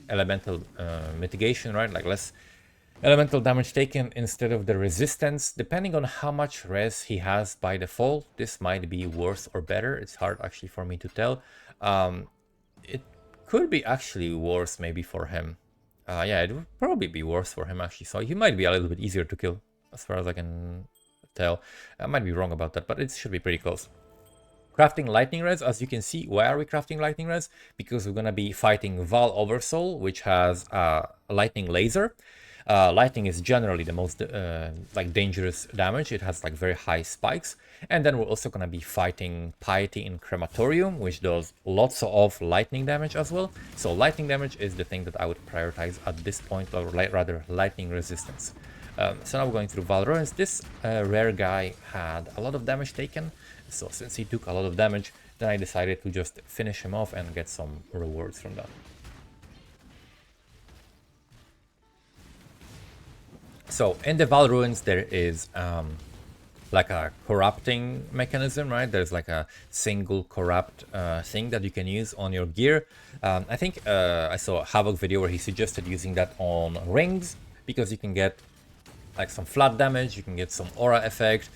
elemental mitigation, right? Like less elemental damage taken instead of the resistance. Depending on how much res he has by default, this might be worse or better. It's hard actually for me to tell. It could be actually worse maybe for him. Yeah, it would probably be worse for him actually, so he might be a little bit easier to kill as far as I can tell. I might be wrong about that, but it should be pretty close. Crafting lightning res, as you can see. Why are we crafting lightning res? Because we're gonna be fighting Val Oversoul, which has a lightning laser. Lightning is generally the most like dangerous damage. It has like very high spikes. And then we're also gonna be fighting Piety in Crematorium, which does lots of lightning damage as well. So lightning damage is the thing that I would prioritize at this point, or rather lightning resistance. So now we're going through Val Ruins. This rare guy had a lot of damage taken, so since he took a lot of damage, then I decided to just finish him off and get some rewards from that. So in the Val Ruins there is like a corrupting mechanism, right? There's like a single corrupt thing that you can use on your gear. I think I saw a Havoc video where he suggested using that on rings, because you can get like some flat damage, you can get some aura effect,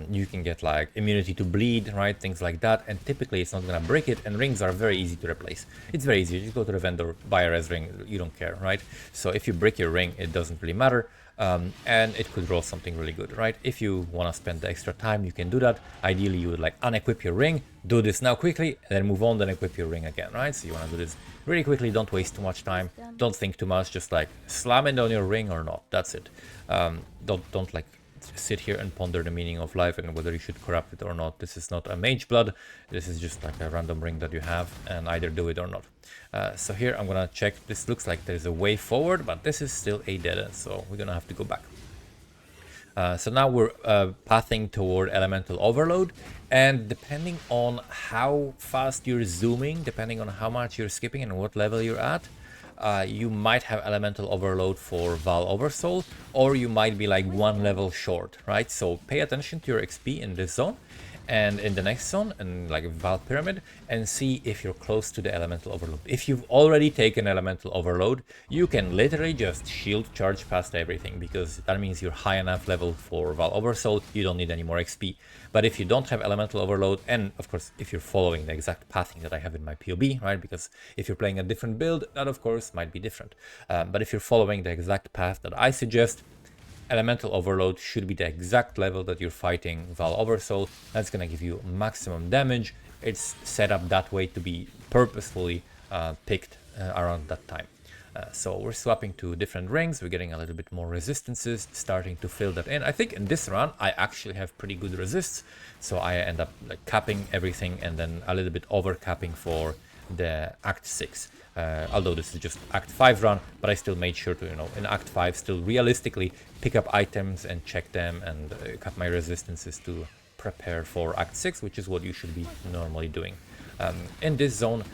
you can get like immunity to bleed, right? Things like that. And typically it's not gonna break it, and rings are very easy to replace. It's very easy. You just go to the vendor, buy a res ring, you don't care, right? So if you break your ring, it doesn't really matter. And it could roll something really good, right? If you want to spend the extra time, you can do that. Ideally, you would like unequip your ring, do this now quickly, and then move on, then equip your ring again, right? So you want to do this really quickly, don't waste too much time, don't think too much, just like slam it on your ring or not, that's it. Don't like sit here and ponder the meaning of life and whether you should corrupt it or not. This is not a mage blood, this is just like a random ring that you have, and either do it or not. So here I'm gonna check. This looks like there's a way forward, but this is still a dead end, so we're gonna have to go back. So now we're pathing toward elemental overload, and depending on how fast you're zooming, depending on how much you're skipping and what level you're at, you might have elemental overload for Val Oversoul, or you might be like one level short, right? So pay attention to your XP in this zone and in the next zone, and like Val Pyramid, and see if you're close to the elemental overload. If you've already taken elemental overload, you can literally just shield charge past everything, because that means you're high enough level for Val Oversoul, you don't need any more XP. But if you don't have elemental overload, and of course if you're following the exact pathing that I have in my POB, right, because if you're playing a different build, that of course might be different. But if you're following the exact path that I suggest, elemental overload should be the exact level that you're fighting Val Oversoul. That's gonna give you maximum damage. It's set up that way to be purposefully picked around that time. So we're swapping to different rings, we're getting a little bit more resistances, starting to fill that in. I think in this run I actually have pretty good resists, so I end up like capping everything and then a little bit over capping for the Act 6. Although this is just Act 5 run, but I still made sure to, in Act 5 still realistically pick up items and check them and cap my resistances to prepare for Act 6, which is what you should be normally doing. In this zone,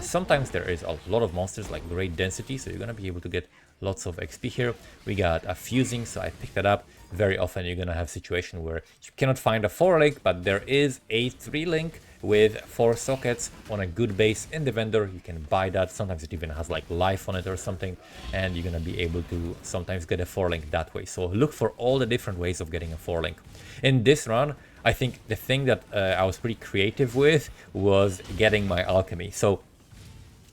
sometimes there is a lot of monsters, like great density, so you're gonna be able to get lots of XP here. We got a fusing, so I picked that up. Very often you're gonna have a situation where you cannot find a 4-link, but there is a 3-link with 4 sockets on a good base in the vendor. You can buy that. Sometimes it even has like life on it or something, and you're gonna be able to sometimes get a 4-link that way. So look for all the different ways of getting a 4-link. In this run, I think the thing that I was pretty creative with was getting my alchemy. So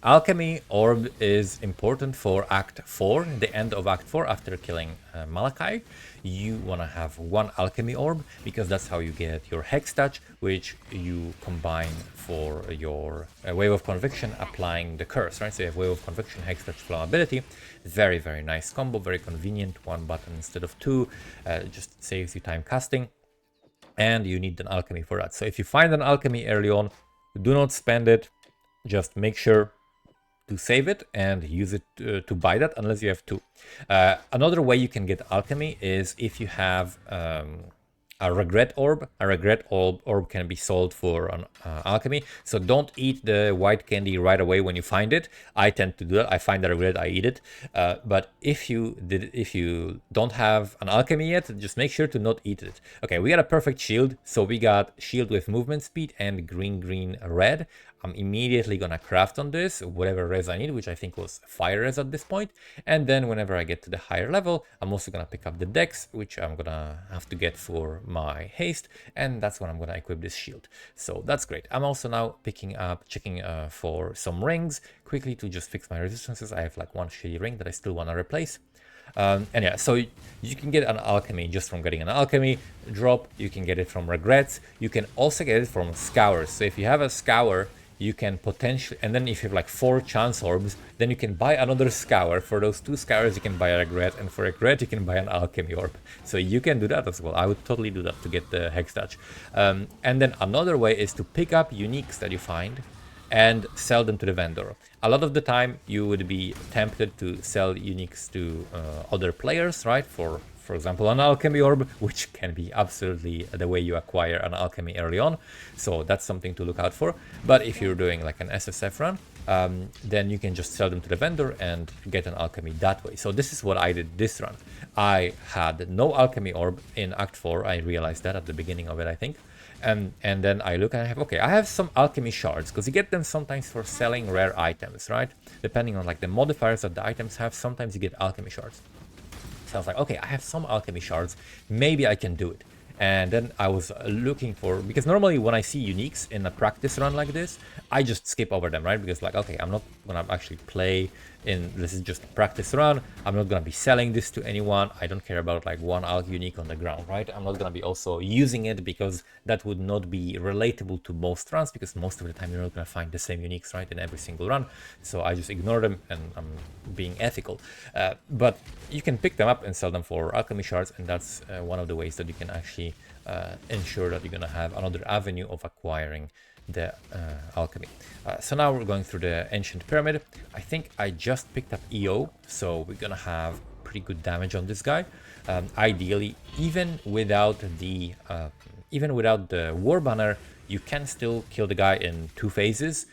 alchemy orb is important for Act 4, the end of Act 4 after killing Malachi. You want to have 1 alchemy orb because that's how you get your hex touch, which you combine for your wave of conviction applying the curse, right? So you have wave of conviction, hex touch, flammability. Very, very nice combo, very convenient. 1 button instead of 2, just saves you time casting. And you need an alchemy for that. So if you find an alchemy early on, do not spend it. Just make sure to save it and use it to buy that, unless you have 2. Another way you can get alchemy is if you have a regret orb. A regret orb can be sold for an alchemy, so don't eat the white candy right away when you find it. I tend to do that. I find the regret, I eat it. But if you don't have an alchemy yet, just make sure to not eat it. Okay, we got a perfect shield. So we got shield with movement speed and green red. I'm immediately gonna craft on this whatever res I need, which I think was fire res at this point. And then whenever I get to the higher level, I'm also gonna pick up the dex, which I'm gonna have to get for my haste, and that's when I'm gonna equip this shield. So that's great. I'm also now checking for some rings quickly to just fix my resistances. I have like 1 shitty ring that I still wanna replace. And yeah, so you can get an alchemy just from getting an alchemy drop. You can get it from regrets. You can also get it from scours. So if you have a scour, you can potentially, and then if you have like 4 chance orbs, then you can buy another scour. For those 2 scours, you can buy a regret, and for regret, you can buy an alchemy orb. So you can do that as well. I would totally do that to get the hex touch. And then another way is to pick up uniques that you find and sell them to the vendor. A lot of the time, you would be tempted to sell uniques to other players, right? For example, an alchemy orb, which can be absolutely the way you acquire an alchemy early on. So that's something to look out for. But if you're doing like an SSF run, then you can just sell them to the vendor and get an alchemy that way. So this is what I did this run. I had no alchemy orb in Act 4. I realized that at the beginning of it, I think. And then I look and I have, okay, I have some alchemy shards, because you get them sometimes for selling rare items, right? Depending on like the modifiers that the items have, sometimes you get alchemy shards. So I was like, okay, I have some alchemy shards, maybe I can do it. And then I was looking for, because normally when I see uniques in a practice run like this, I just skip over them, right? Because like, okay, I'm not gonna actually play in, this is just a practice run. I'm not gonna be selling this to anyone. I don't care about like 1 alch unique on the ground, right? I'm not gonna be also using it, because that would not be relatable to most runs, because most of the time you're not gonna find the same uniques, right, in every single run. So I just ignore them, and I'm being ethical. But you can pick them up and sell them for alchemy shards, and that's one of the ways that you can actually ensure that you're gonna have another avenue of acquiring the alchemy. So now we're going through the ancient pyramid. I think I just picked up EO, so we're gonna have pretty good damage on this guy. Ideally, even without the war banner, you can still kill the guy in 2 phases.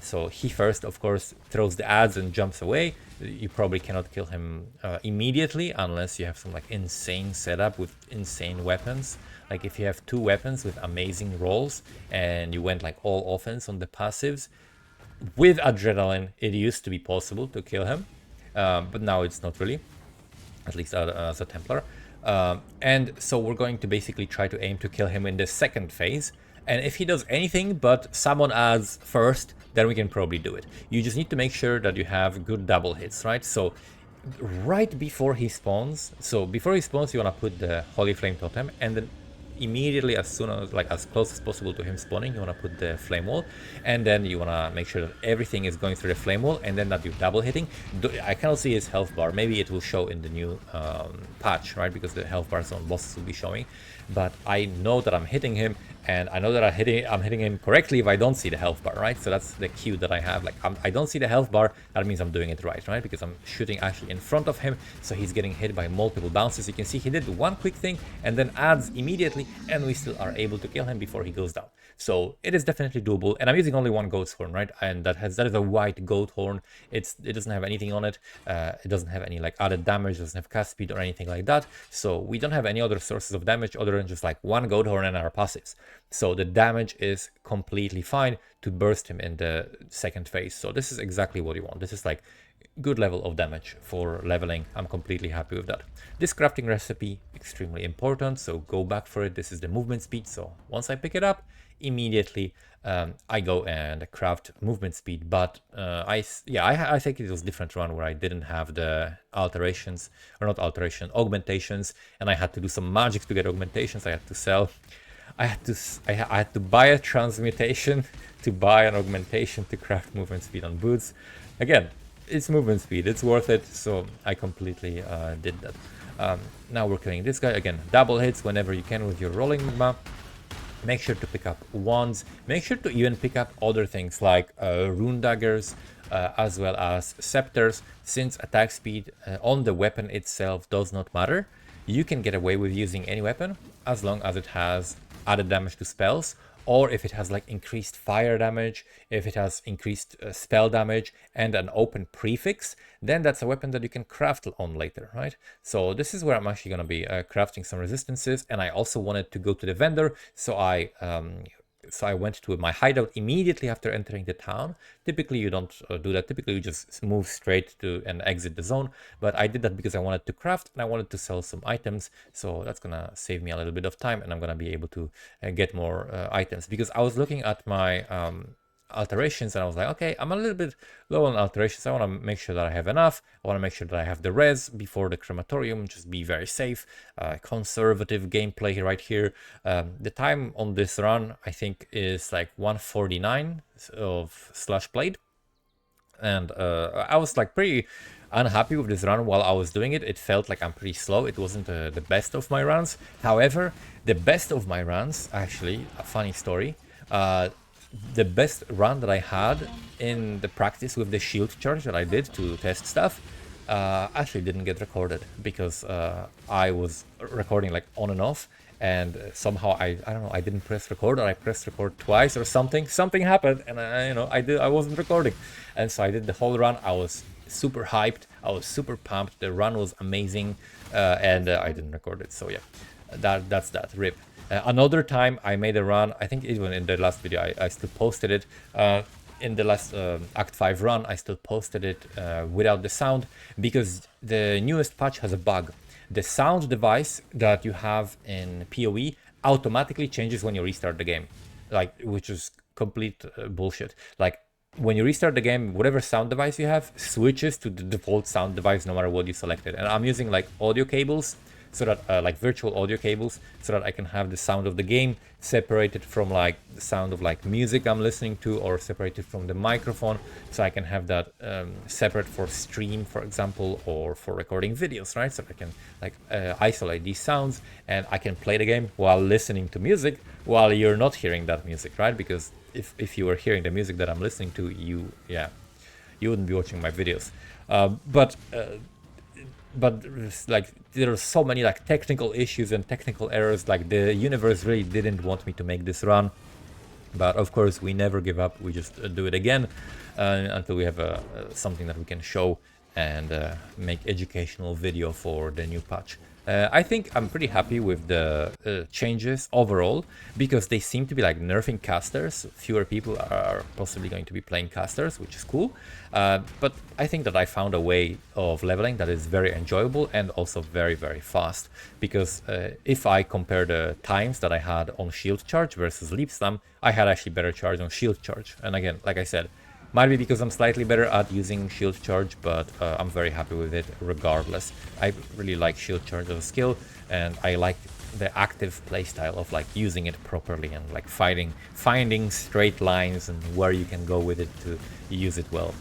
So he first, of course, throws the ads and jumps away. You probably cannot kill him immediately unless you have some like insane setup with insane weapons. Like if you have 2 weapons with amazing rolls and you went like all offense on the passives, with adrenaline, it used to be possible to kill him, but now it's not really, at least as a Templar. And so we're going to basically try to aim to kill him in the 2nd phase. And if he does anything but summon ads first, then we can probably do it. You just need to make sure that you have good double hits, right? So right before he spawns, you want to put the Holy Flame Totem, and then immediately, as soon as, like as close as possible to him spawning, you want to put the flame wall, and then you want to make sure that everything is going through the flame wall, and then that you're double hitting. I cannot see his health bar. Maybe it will show in the new patch, right? Because the health bars on bosses will be showing. But I know that I'm hitting him, and I know that I'm hitting him correctly if I don't see the health bar, right? So that's the cue that I have. Like I don't see the health bar, that means I'm doing it right? Because I'm shooting actually in front of him, so he's getting hit by multiple bounces. You can see he did one quick thing and then adds immediately, and we still are able to kill him before he goes down. So it is definitely doable, and I'm using only one goat's horn, right? And that is a white goat horn. It doesn't have anything on it. It doesn't have any like added damage, doesn't have cast speed or anything like that. So we don't have any other sources of damage other than just like one goat horn and our passives. So the damage is completely fine to burst him in the second phase. So this is exactly what you want. This is like good level of damage for leveling. I'm completely happy with that. This crafting recipe, extremely important, so go back for it. This is the movement speed, so once I pick it up, immediately I go and craft movement speed. But I think it was different run where I didn't have the alterations, or not alteration, augmentations, and I had to do some magic to get augmentations. I had to sell. I had to buy a transmutation to buy an augmentation to craft movement speed on boots. Again, it's movement speed, it's worth it, so I completely did that. Now we're killing this guy. Again, double hits whenever you can with your rolling magma. Make sure to pick up wands. Make sure to even pick up other things like rune daggers, as well as scepters. Since attack speed on the weapon itself does not matter, you can get away with using any weapon as long as it has added damage to spells, or if it has like increased fire damage, if it has increased spell damage and an open prefix, then that's a weapon that you can craft on later, right? So this is where I'm actually going to be crafting some resistances, and I also wanted to go to the vendor, so I went to my hideout immediately after entering the town. Typically you don't do that. Typically you just move straight to and exit the zone, but I did that because I wanted to craft and I wanted to sell some items, so that's gonna save me a little bit of time, and I'm gonna be able to get more items, because I was looking at my alterations and I was like, okay, I'm a little bit low on alterations. I want to make sure that I have enough. I want to make sure that I have the res before the crematorium, just be very safe. Conservative gameplay right here. The time on this run I think is like 149 of slash played, and I was like pretty unhappy with this run while I was doing it. It felt like I'm pretty slow. It wasn't the best of my runs. However, the best of my runs, actually, a funny story, the best run that I had in the practice with the shield charge that I did to test stuff actually didn't get recorded, because I was recording like on and off, and somehow I don't know, I didn't press record, or I pressed record twice or something happened, and I wasn't recording, and so I did the whole run. I was super hyped, I was super pumped, the run was amazing, and I didn't record it. So yeah, that's that. Rip. Another time I made a run, I think even in the last video I still posted it, in the last Act 5 run I still posted it without the sound, because the newest patch has a bug. The sound device that you have in PoE automatically changes when you restart the game, like, which is complete bullshit. Like, when you restart the game, whatever sound device you have switches to the default sound device no matter what you selected. And I'm using like audio cables, so that like virtual audio cables, so that I can have the sound of the game separated from like the sound of like music I'm listening to, or separated from the microphone, so I can have that separate for stream, for example, or for recording videos, right? So I can like isolate these sounds, and I can play the game while listening to music while you're not hearing that music, right? Because if you were hearing the music that I'm listening to, you wouldn't be watching my videos. But like, there are so many like technical issues and technical errors. Like, the universe really didn't want me to make this run, but of course we never give up. We just do it again until we have something that we can show and make educational video for the new patch. I think I'm pretty happy with the changes overall, because they seem to be like nerfing casters. Fewer people are possibly going to be playing casters, which is cool. But I think that I found a way of leveling that is very enjoyable and also very, very fast. Because if I compare the times that I had on shield charge versus leap slam, I had actually better charge on shield charge. And again, like I said, might be because I'm slightly better at using shield charge, but I'm very happy with it regardless. I really like shield charge as a skill, and I like the active playstyle of like using it properly and like finding straight lines and where you can go with it to use it well.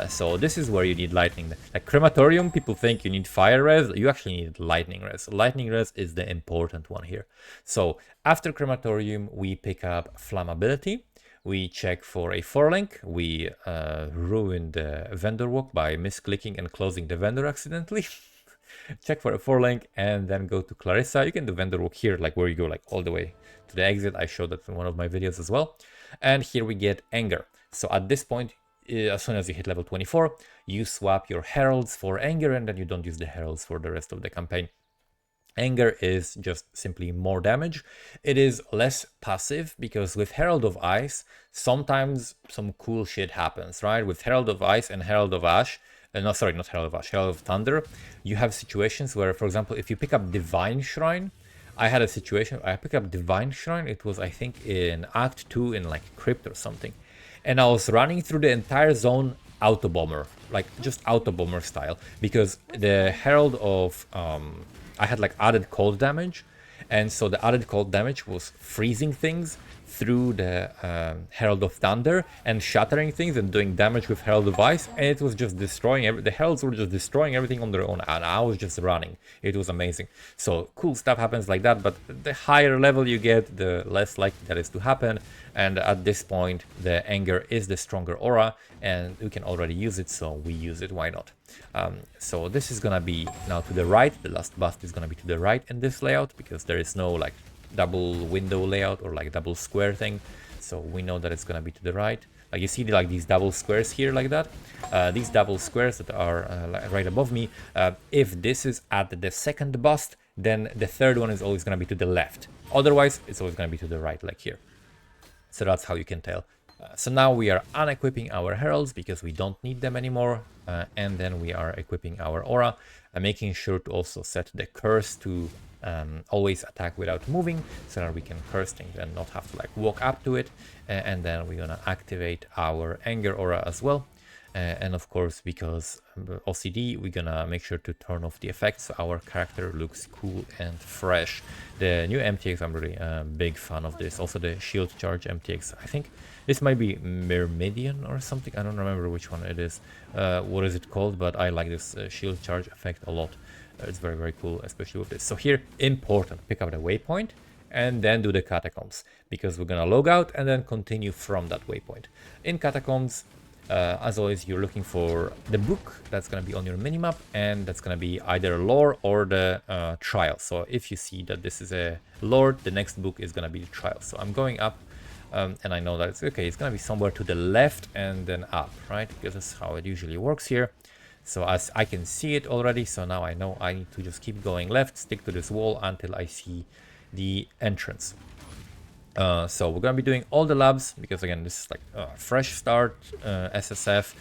So this is where you need lightning. Like Crematorium, people think you need fire res. You actually need lightning res. Lightning res is the important one here. So after Crematorium, we pick up flammability. We check for a 4-link. We ruin the vendor walk by misclicking and closing the vendor accidentally. check for a 4 link, and then go to Clarissa. You can do vendor walk here, like where you go like all the way to the exit. I showed that in one of my videos as well. And here we get anger. So at this point, as soon as you hit level 24, you swap your heralds for anger, and then you don't use the heralds for the rest of the campaign. Anger is just simply more damage. It is less passive because with Herald of Ice, sometimes some cool shit happens, right? With Herald of Ice and Herald of Ash, no, sorry, not Herald of Ash, Herald of Thunder, you have situations where, for example, if you pick up Divine Shrine, I had a situation, I picked up Divine Shrine, it was, I think, in Act 2 in like Crypt or something. And I was running through the entire zone auto bomber, like just auto bomber style, because the Herald of, I had like added cold damage, and so the added cold damage was freezing things through the Herald of Thunder and shattering things and doing damage with Herald of Ice, and it was just destroying the heralds were just destroying everything on their own, and I was just running. It was amazing. So cool stuff happens like that, but the higher level you get, the less likely that is to happen. And at this point, the anger is the stronger aura, and we can already use it, so we use it. Why not? So this is gonna be now to the right. The last bust is gonna be to the right in this layout, because there is no like double window layout or like double square thing. So we know that it's gonna be to the right. Like you see like these double squares here like that. These double squares that are right above me. If this is at the second bust, then the third one is always gonna be to the left. Otherwise, it's always gonna be to the right, like here. So that's how you can tell. So now we are unequipping our heralds because we don't need them anymore. And then we are equipping our aura, making sure to also set the curse to always attack without moving, so that we can curse things and not have to like walk up to it. And then we're gonna activate our anger aura as well. And of course, because OCD, we're gonna make sure to turn off the effects so our character looks cool and fresh. The new MTX, I'm really a big fan of this. Also the shield charge MTX, I think this might be Merveil or something. I don't remember which one it is. What is it called? But I like this shield charge effect a lot. It's very, very cool, especially with this. So here, important, pick up the waypoint and then do the catacombs, because we're gonna log out and then continue from that waypoint. In catacombs, as always, you're looking for the book that's going to be on your minimap, and that's going to be either lore or the trial. So if you see that this is a lore, the next book is going to be the trial. So I'm going up, and I know that it's okay. It's going to be somewhere to the left and then up, right? Because that's how it usually works here. So as I can see it already, so now I know I need to just keep going left, stick to this wall until I see the entrance. So we're gonna be doing all the labs, because again, this is like a fresh start, SSF,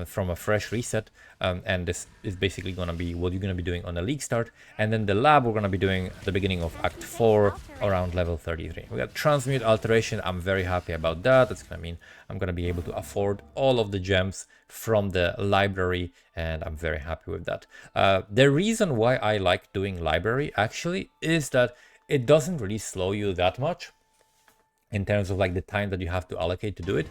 from a fresh reset, and this is basically gonna be what you're gonna be doing on the league start. And then the lab we're gonna be doing at the beginning of Act 4 around level 33. We got transmute alteration. I'm very happy about that. That's gonna mean I'm gonna be able to afford all of the gems from the library, and I'm very happy with that. The reason why I like doing library actually is that it doesn't really slow you that much in terms of like the time that you have to allocate to do it,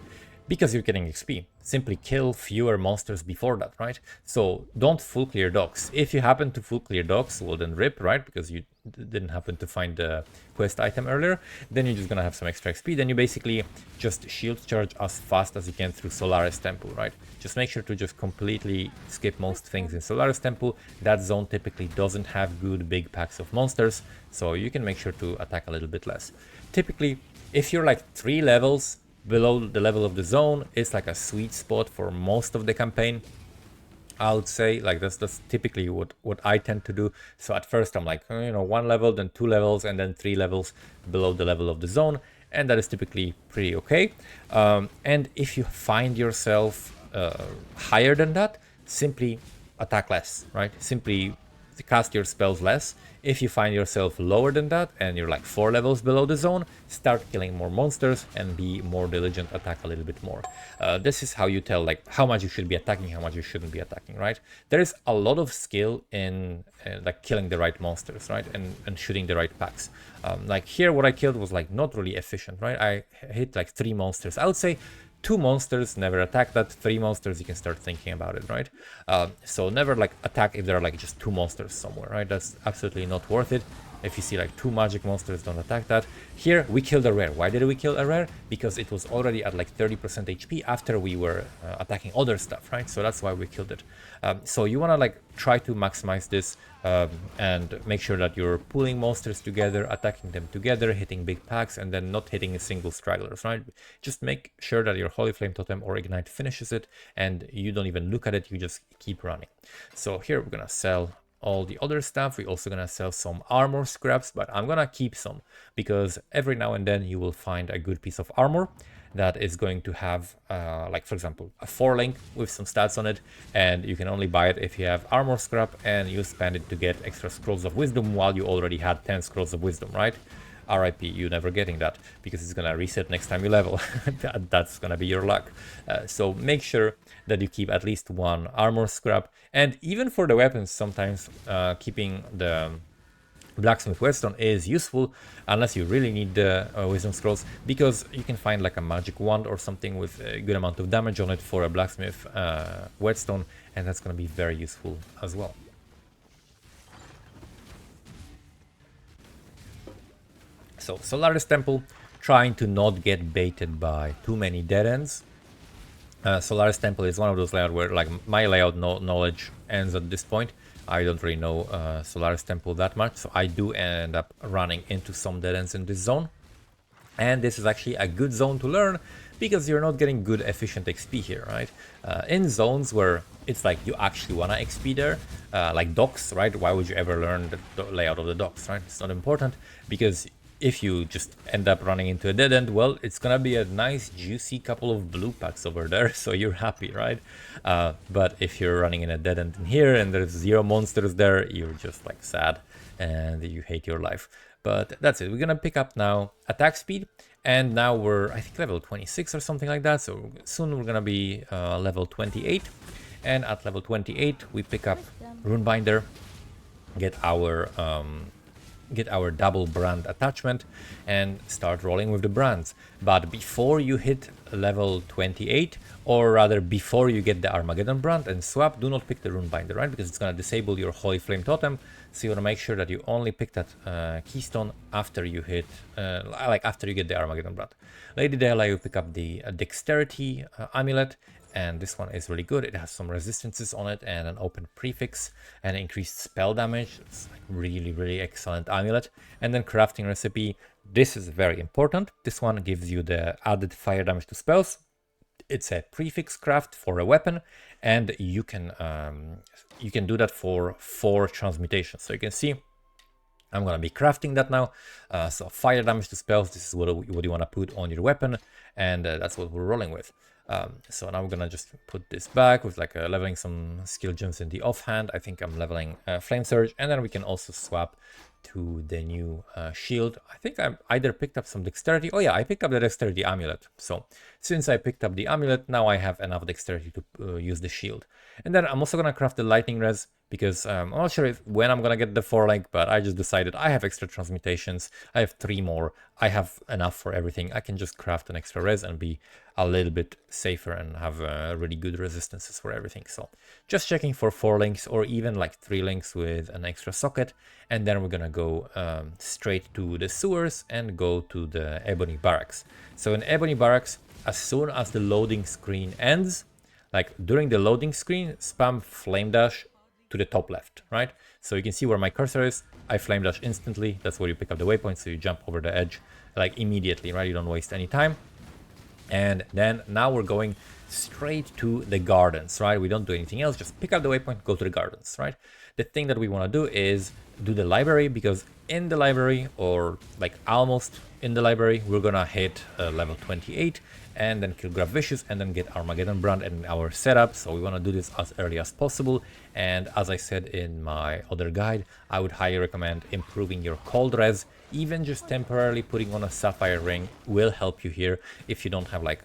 because you're getting XP. Simply kill fewer monsters before that, right? So don't full clear docks. If you happen to full clear docks, well then rip, right? Because you didn't happen to find the quest item earlier, then you're just gonna have some extra XP. Then you basically just shield charge as fast as you can through Solaris Temple, right? Just make sure to just completely skip most things in Solaris Temple. That zone typically doesn't have good big packs of monsters, so you can make sure to attack a little bit less. Typically, if you're like 3 levels below the level of the zone, it's like a sweet spot for most of the campaign. I would say like that's typically what I tend to do. So at first I'm like, 1 level, then 2 levels, and then 3 levels below the level of the zone, and that is typically pretty okay. And if you find yourself higher than that, simply attack less, right? Simply cast your spells less. If you find yourself lower than that and you're like 4 levels below the zone, start killing more monsters and be more diligent, attack a little bit more. This is how you tell like how much you should be attacking, how much you shouldn't be attacking, right? There is a lot of skill in like killing the right monsters, right? And shooting the right packs. Like here what I killed was like not really efficient, right? I hit like 3 monsters. I would say 2 monsters, never attack that. 3 monsters, you can start thinking about it, right? So never like attack if there are like just 2 monsters somewhere, right? That's absolutely not worth it. If you see like 2 magic monsters, don't attack that. Here we killed a rare. Why did we kill a rare? Because it was already at like 30% HP after we were attacking other stuff, right? So that's why we killed it. So you want to like try to maximize this and make sure that you're pulling monsters together, attacking them together, hitting big packs, and then not hitting a single stragglers, right? Just make sure that your Holy Flame Totem or Ignite finishes it, and you don't even look at it, you just keep running. So here we're gonna sell all the other stuff. We're also gonna sell some armor scraps, but I'm gonna keep some because every now and then you will find a good piece of armor that is going to have like for example a 4-link with some stats on it, and you can only buy it if you have armor scrap and you spend it to get extra scrolls of wisdom while you already had 10 scrolls of wisdom, right? RIP, you never getting that because it's gonna reset next time you level. That's gonna be your luck. So make sure that you keep at least 1 armor scrap, and even for the weapons sometimes keeping the blacksmith whetstone is useful unless you really need the wisdom scrolls, because you can find like a magic wand or something with a good amount of damage on it for a blacksmith whetstone, and that's going to be very useful as well. So Solaris Temple, trying to not get baited by too many dead ends. Solaris Temple is one of those layouts where like my layout knowledge ends at this point. I don't really know Solaris Temple that much, so I do end up running into some dead ends in this zone. And this is actually a good zone to learn because you're not getting good efficient XP here, right? In zones where it's like you actually wanna XP there, like docks, right? Why would you ever learn the layout of the docks, right? It's not important because if you just end up running into a dead end, well, it's gonna be a nice juicy couple of blue packs over there, so you're happy, right? But if you're running in a dead end in here and there's 0 monsters there, you're just like sad and you hate your life. But that's it. We're gonna pick up now attack speed, and now we're I think level 26 or something like that, so soon we're gonna be level 28, and at level 28 we pick up Runebinder, get our double brand attachment and start rolling with the brands. But before you hit level 28, or rather before you get the Armageddon brand and swap, do not pick the Runebinder, right? Because it's going to disable your Holy Flame Totem. So you want to make sure that you only pick that keystone after you hit, after you get the Armageddon brand. Lady Dela, you pick up the Dexterity Amulet, and this one is really good. It has some resistances on it and an open prefix and increased spell damage. It's like really excellent amulet. And then crafting recipe. This is very important. This one gives you the added fire damage to spells. It's a prefix craft for a weapon, and you can do that for 4 transmutations. So you can see I'm gonna be crafting that now. So fire damage to spells, this is what you want to put on your weapon, and that's what we're rolling with. So now we're gonna just put this back with like leveling some skill gems in the offhand. I think I'm leveling Flame Surge, and then we can also swap to the new shield. I think I either picked up some dexterity. Oh yeah, I picked up the dexterity amulet. So since I picked up the amulet, now I have enough dexterity to use the shield. And then I'm also gonna craft the lightning res, because I'm not sure when I'm gonna get the 4-link, but I just decided I have extra transmutations. I have 3 more. I have enough for everything. I can just craft an extra res and be a little bit safer and have really good resistances for everything. So just checking for 4 links or even like 3 links with an extra socket. And then we're gonna go straight to the sewers and go to the Ebony Barracks. So in Ebony Barracks, as soon as the loading screen ends, like during the loading screen, spam Flame Dash to the top left, right? So you can see where my cursor is. I Flame Dash instantly. That's where you pick up the waypoint, so you jump over the edge like immediately, right? You don't waste any time. And then now we're going straight to the gardens, right? We don't do anything else, just pick up the waypoint, go to the gardens, right? The thing that we want to do is do the library, because in the library, or like almost in the library, we're gonna hit level 28 and then kill Gravicious and then get Armageddon Brand in our setup. So we want to do this as early as possible. And as I said in my other guide, I would highly recommend improving your cold res. Even just temporarily putting on a sapphire ring will help you here if you don't have like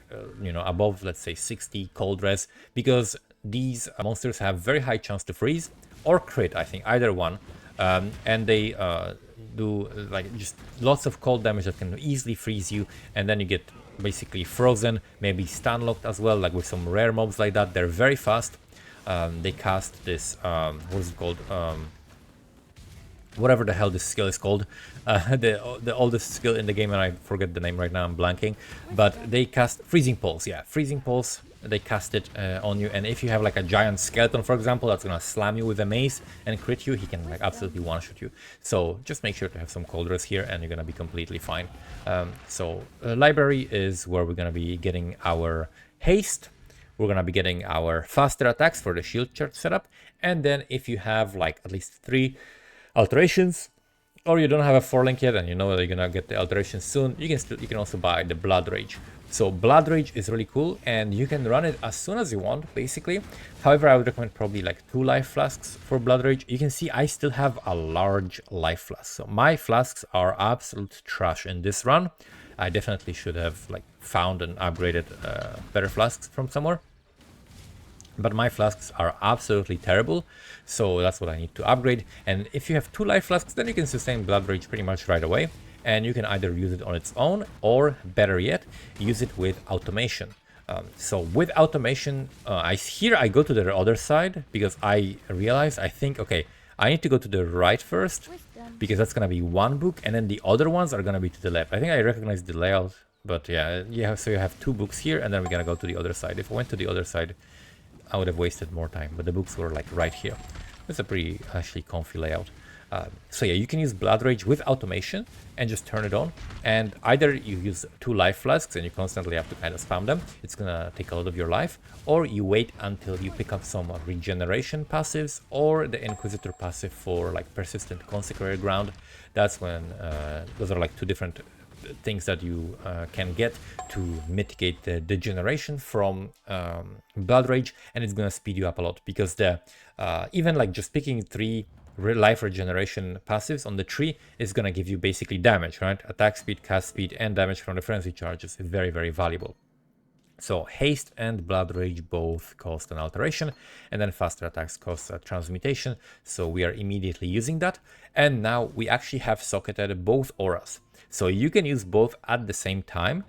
above, let's say, 60 cold res, because these monsters have very high chance to freeze or crit, I think either one, and they do like just lots of cold damage that can easily freeze you, and then you get basically frozen, maybe stun locked as well, like with some rare mobs like that. They're very fast. They cast this what's it called, whatever the hell this skill is called, the oldest skill in the game, and I forget the name right now, I'm blanking, but they cast Freezing Pulse. Yeah, Freezing Pulse, they cast it on you, and if you have like a giant skeleton, for example, that's gonna slam you with a mace and crit you, he can like absolutely one-shot you. So just make sure to have some cold res here and you're gonna be completely fine. Library is where we're gonna be getting our haste. We're gonna be getting our faster attacks for the shield chart setup, and then if you have like at least 3 alterations, or you don't have a 4-link yet and you know that you're gonna get the alterations soon, you can also buy the Blood Rage. So Blood Rage is really cool and you can run it as soon as you want, basically. However, I would recommend probably like 2 life flasks for Blood Rage. You can see I still have a large life flask, so my flasks are absolute trash in this run. I definitely should have like found and upgraded better flasks from somewhere. But my flasks are absolutely terrible, so that's what I need to upgrade. And if you have 2 life flasks, then you can sustain Blood Rage pretty much right away. And you can either use it on its own, or better yet, use it with automation. So with automation, I go to the other side, because I realize, I think, okay, I need to go to the right first, because that's gonna be 1 book, and then the other ones are gonna be to the left. I think I recognize the layout, but yeah, so you have 2 books here, and then we're gonna go to the other side. If I went to the other side, I would have wasted more time, but the books were like right here. It's a pretty actually comfy layout. So yeah, you can use Blood Rage with automation and just turn it on, and either you use 2 life flasks and you constantly have to kind of spam them, it's gonna take a lot of your life, or you wait until you pick up some regeneration passives or the Inquisitor passive for like persistent consecrated ground. That's when those are like 2 different things that you can get to mitigate the degeneration from Blood Rage, and it's gonna speed you up a lot, because the even like just picking 3 life regeneration passives on the tree is gonna give you basically damage, right? Attack speed, cast speed, and damage from the frenzy charges is very, very valuable. So haste and Blood Rage both cost an alteration, and then faster attacks cost a transmutation, so we are immediately using that. And now we actually have socketed both auras, so you can use both at the same time,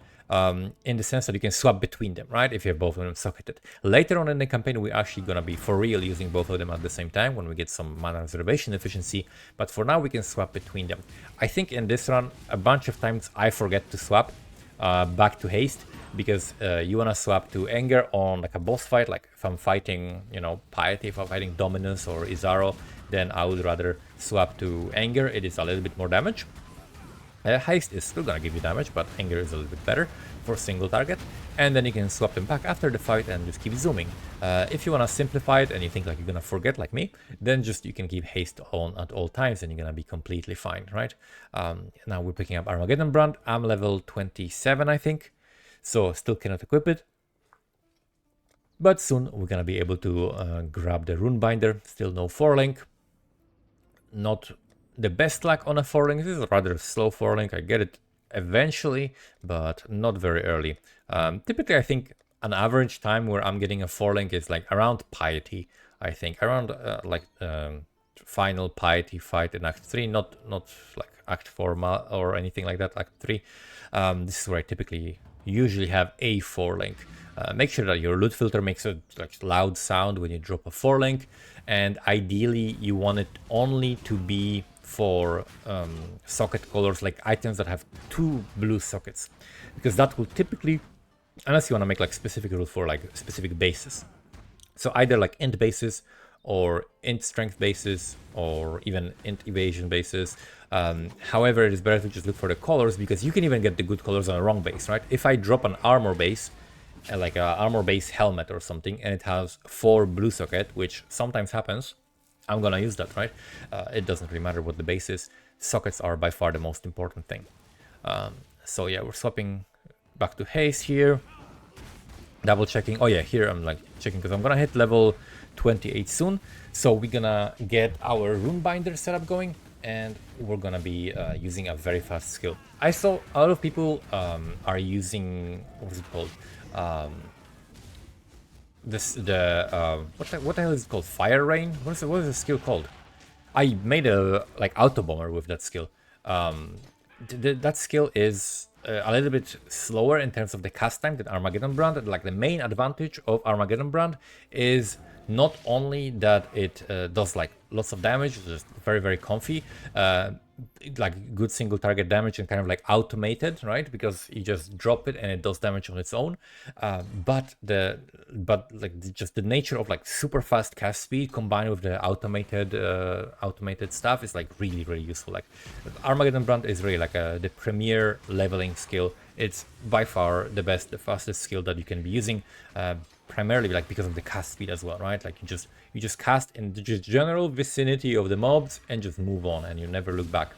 in the sense that you can swap between them, right? If you have both of them socketed. Later on in the campaign, we're actually gonna be for real using both of them at the same time when we get some mana reservation efficiency, but for now we can swap between them. I think in this run, a bunch of times I forget to swap back to haste, because you want to swap to anger on like a boss fight. Like if I'm fighting, you know, Piety, if I'm fighting Dominus or Izaro, then I would rather swap to anger. It is a little bit more damage. Haste is still gonna give you damage, but anger is a little bit better for single target, and then you can swap them back after the fight and just keep zooming. If you want to simplify it and you think like you're gonna forget like me, then just you can keep haste on at all times and you're gonna be completely fine, right? Now we're picking up Armageddon Brand. I'm level 27, I think, so still cannot equip it, but soon we're gonna be able to grab the Rune Binder. Still no 4-link, not the best luck on a 4-link. This is a rather slow 4-link. I get it eventually, but not very early. Typically, I think an average time where I'm getting a 4-link is like around Piety. I think around final Piety fight in Act 3, not like Act 4 or anything like that. Act 3. This is where I typically usually have a 4-link. Make sure that your loot filter makes a like loud sound when you drop a 4-link, and ideally you want it only to be for socket colors, like items that have 2 blue sockets, because that will typically, unless you want to make like specific rules for like specific bases, so either like int bases or int strength bases or even int evasion bases. However, it is better to just look for the colors, because you can even get the good colors on a wrong base, right? If I drop an armor base, like an armor base helmet or something, and it has 4 blue socket, which sometimes happens, I'm gonna use that, right? It doesn't really matter what the base is. Sockets are by far the most important thing. So yeah, we're swapping back to haste here. Double checking. Oh yeah, here I'm like checking because I'm gonna hit level 28 soon. So we're gonna get our Rune Binder setup going, and we're gonna be using a very fast skill. I saw a lot of people are using, what is it called? What the hell is it called? Fire Rain? What is the skill called? I made a like auto bomber with that skill. That skill is a little bit slower in terms of the cast time than Armageddon Brand. Like the main advantage of Armageddon Brand is Not only that it does like lots of damage, it's just very, very comfy, like good single target damage and kind of like automated, right? Because you just drop it and it does damage on its own. But just the nature of like super fast cast speed combined with the automated stuff is like really, really useful. Like Armageddon Brand is really like the premier leveling skill. It's by far the best, the fastest skill that you can be using, primarily like because of the cast speed as well, right? Like you just cast in the just general vicinity of the mobs and just move on, and you never look back.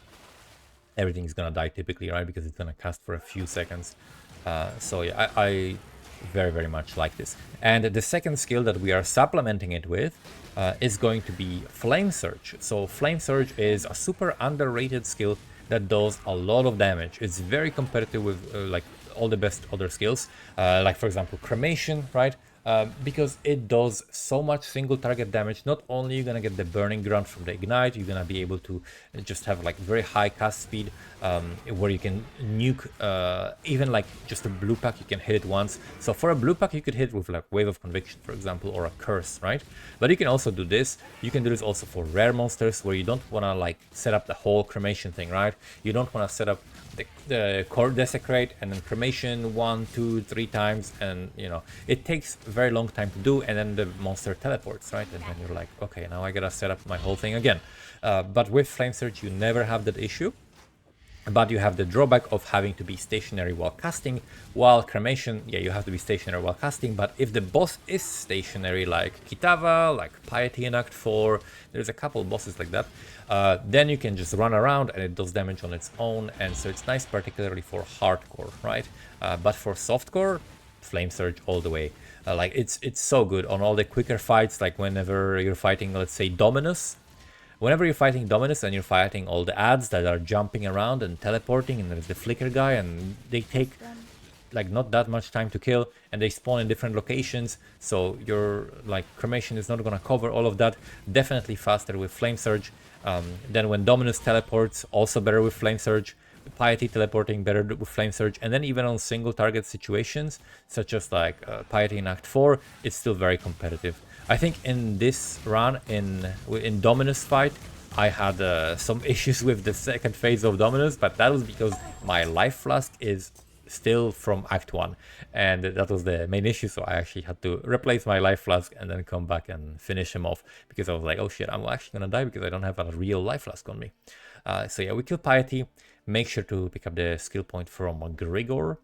Everything is gonna die typically, right? Because it's gonna cast for a few seconds. So yeah, I very, very much like this. And the second skill that we are supplementing it with is going to be Flame Surge. So Flame Surge is a super underrated skill that does a lot of damage. It's very competitive with like all the best other skills, like for example Cremation, right? Because it does so much single target damage. Not only you're gonna get the burning ground from the ignite, you're gonna be able to just have like very high cast speed, where you can nuke even like just a blue pack, you can hit it once. So for a blue pack you could hit with like Wave of Conviction, for example, or a Curse, right? But you can also do this. You can do this also for rare monsters where you don't want to like set up the whole Cremation thing, right? You don't want to set up the core Desecrate and then Cremation 1, 2, 3 times, and you know it takes a very long time to do, and then the monster teleports, right? And then you're like, okay, now I gotta set up my whole thing again. But with Flame Surge you never have that issue. But you have the drawback of having to be stationary while casting, while Cremation, yeah, you have to be stationary while casting, but if the boss is stationary, like Kitava, like Piety in Act 4, there's a couple bosses like that, then you can just run around and it does damage on its own, and so it's nice particularly for hardcore, right? But for softcore, Flame Surge all the way. Like it's so good on all the quicker fights, like whenever you're fighting, let's say, Dominus. Whenever you're fighting Dominus and you're fighting all the ads that are jumping around and teleporting, and there's the flicker guy, and they take like not that much time to kill, and they spawn in different locations, so your like Cremation is not gonna cover all of that. Definitely faster with Flame Surge. Then when Dominus teleports, also better with Flame Surge. Piety teleporting better with Flame Surge, and then even on single target situations such as like Piety in Act 4, it's still very competitive. I think in this run, in Dominus fight, I had some issues with the second phase of Dominus, but that was because my life flask is still from Act 1, and that was the main issue, so I actually had to replace my life flask and then come back and finish him off, because I was like, oh shit, I'm actually gonna die because I don't have a real life flask on me. So yeah, we kill Piety. Make sure to pick up the skill point from Grigor,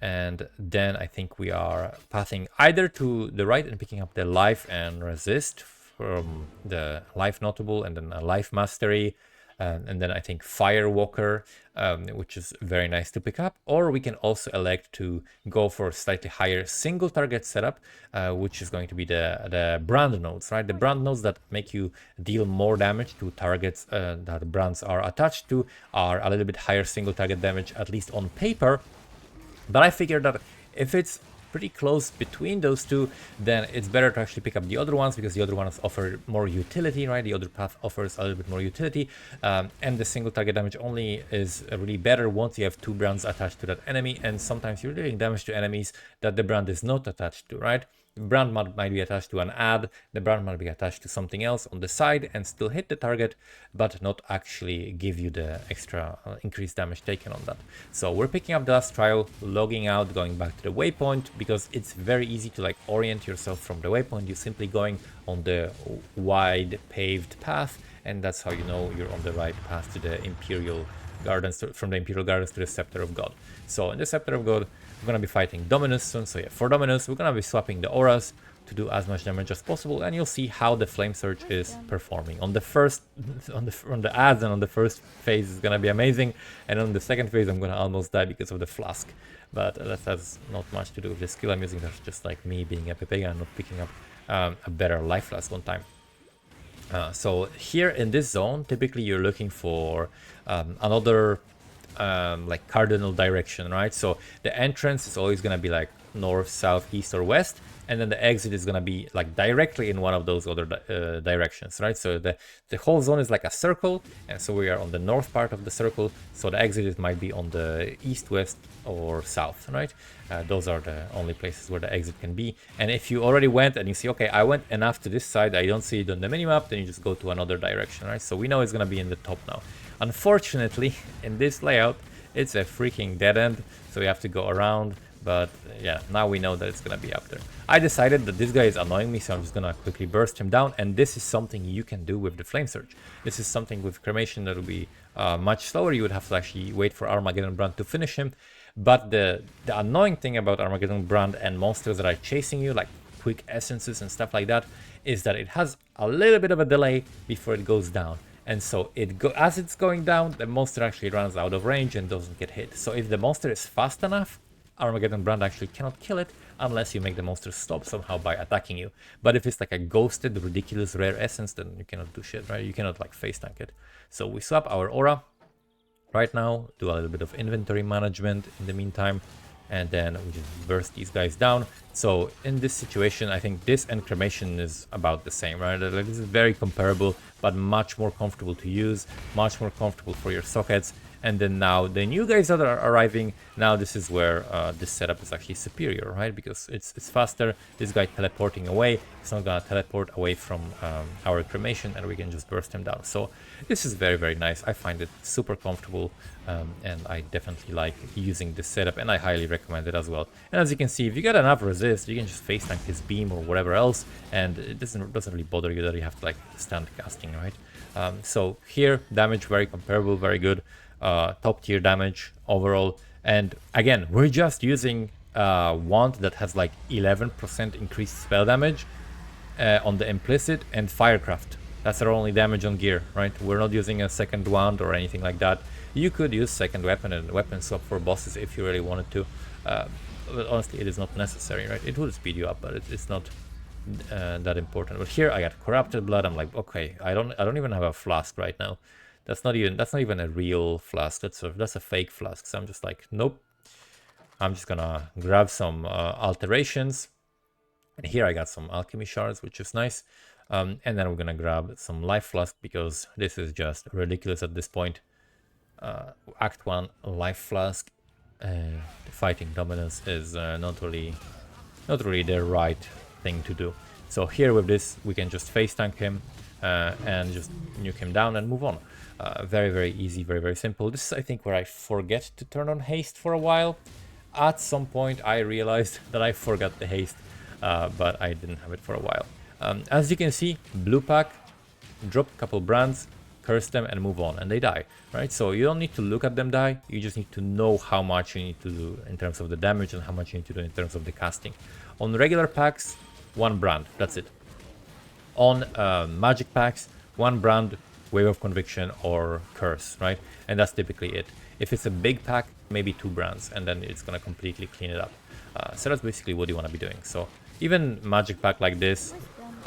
and then I think we are pathing either to the right and picking up the Life and Resist from the Life Notable, and then a Life Mastery, and then I think Firewalker, which is very nice to pick up. Or we can also elect to go for a slightly higher single target setup, which is going to be the brand nodes, right? The brand nodes that make you deal more damage to targets that brands are attached to are a little bit higher single target damage, at least on paper. But I figured that if it's pretty close between those two, then it's better to actually pick up the other ones, because the other ones offer more utility, right? The other path offers a little bit more utility, and the single target damage only is really better once you have two brands attached to that enemy, and sometimes you're doing damage to enemies that the brand is not attached to, right? The brand might be attached to an ad, the brand might be attached to something else on the side and still hit the target, but not actually give you the extra increased damage taken on that. So we're picking up the last trial, logging out, going back to the waypoint, because it's very easy to like orient yourself from the waypoint. You're simply going on the wide paved path, and that's how you know you're on the right path to the Imperial Gardens, from the Imperial Gardens to the Scepter of God. So in the Scepter of God, we're gonna be fighting Dominus soon. So yeah, for Dominus, we're gonna be swapping the auras to do as much damage as possible, and you'll see how the Flame Surge is performing. On the first, on the ads and on the first phase is gonna be amazing, and on the second phase I'm gonna almost die because of the flask. But that has not much to do with the skill I'm using. That's just like me being a Pepega and not picking up a better life flask on time. So here in this zone, typically you're looking for another like cardinal direction, right? So the entrance is always going to be like north, south, east, or west, and then the exit is gonna be like directly in one of those other directions, right? So the whole zone is like a circle, and so we are on the north part of the circle, so the exit might be on the east, west, or south, right? Those are the only places where the exit can be. And if you already went and you see, okay, I went enough to this side, I don't see it on the minimap, then you just go to another direction, right? So we know it's gonna be in the top now. Unfortunately, in this layout, it's a freaking dead end, so we have to go around. But yeah, now we know that it's gonna be up there. I decided that this guy is annoying me, so I'm just gonna quickly burst him down. And this is something you can do with the Flame Surge. This is something with Cremation that will be much slower. You would have to actually wait for Armageddon Brand to finish him. But the annoying thing about Armageddon Brand and monsters that are chasing you, like quick essences and stuff like that, is that it has a little bit of a delay before it goes down. And so as it's going down, the monster actually runs out of range and doesn't get hit. So if the monster is fast enough, Armageddon Brand actually cannot kill it unless you make the monster stop somehow by attacking you. But if it's like a ghosted, ridiculous, rare essence, then you cannot do shit, right? You cannot like face tank it. So we swap our aura right now, do a little bit of inventory management in the meantime, and then we just burst these guys down. So in this situation, I think this and Cremation is about the same, right? Like, this is very comparable, but much more comfortable to use, much more comfortable for your sockets. And then now the new guys that are arriving, now this is where this setup is actually superior, right? Because it's faster. This guy teleporting away, it's not gonna teleport away from our Cremation, and we can just burst him down. So this is very, very nice. I find it super comfortable, and I definitely like using this setup, and I highly recommend it as well. And as you can see, if you got enough resist, you can just face tank his beam or whatever else, and it doesn't really bother you that you have to like stand casting, right? So here, damage very comparable, very good. Top tier damage overall, and again, we're just using wand that has like 11% increased spell damage on the implicit and firecraft. That's our only damage on gear, right? We're not using a second wand or anything like that. You could use second weapon and weapon swap for bosses if you really wanted to, but honestly it is not necessary, right? It will speed you up, but it's not that important. But here I got corrupted blood. I'm like, okay, I don't even have a flask right now. That's not even a real flask. That's a fake flask. So I'm just like, nope. I'm just gonna grab some alterations. And here I got some alchemy shards, which is nice. And then we're gonna grab some life flask because this is just ridiculous at this point. Act 1 life flask. Fighting Dominus is not really the right thing to do. So here with this, we can just face tank him and just nuke him down and move on. Very, very easy, very, very simple. This is, I think, where I forget to turn on haste for a while. At some point, I realized that I forgot the haste, but I didn't have it for a while. As you can see, blue pack, drop a couple brands, curse them, and move on, and they die, right? So you don't need to look at them die, you just need to know how much you need to do in terms of the damage and how much you need to do in terms of the casting. On regular packs, one brand, that's it. On magic packs, one brand, Wave of Conviction or Curse, right? And that's typically it. If it's a big pack, maybe 2 brands, and then it's gonna completely clean it up. So that's basically what you want to be doing. So even magic pack like this,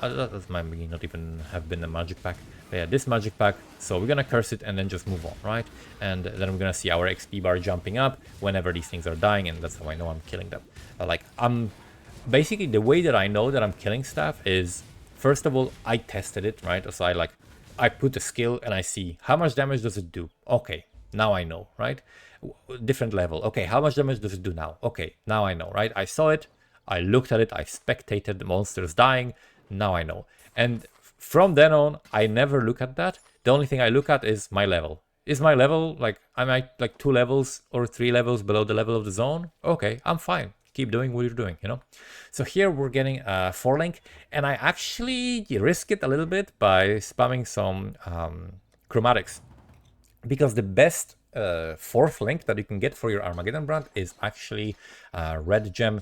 that might not even have been a magic pack. But yeah, this magic pack, so we're gonna curse it and then just move on, right? And then we're gonna see our XP bar jumping up whenever these things are dying, and that's how I know I'm killing them. Basically, the way that I know that I'm killing stuff is, first of all, I tested it, right? So I put a skill and I see how much damage does it do. Okay, now I know, right? Different level. Okay, how much damage does it do now? Okay, now I know, right? I saw it, I looked at it, I spectated the monsters dying. Now I know. And from then on, I never look at that. The only thing I look at is my level. Is my level like, am I like 2 levels or 3 levels below the level of the zone? Okay, I'm fine. Keep doing what you're doing, you know? So here we're getting a 4-link, and I actually risk it a little bit by spamming some chromatics. Because the best 4th link that you can get for your Armageddon brand is actually red gem,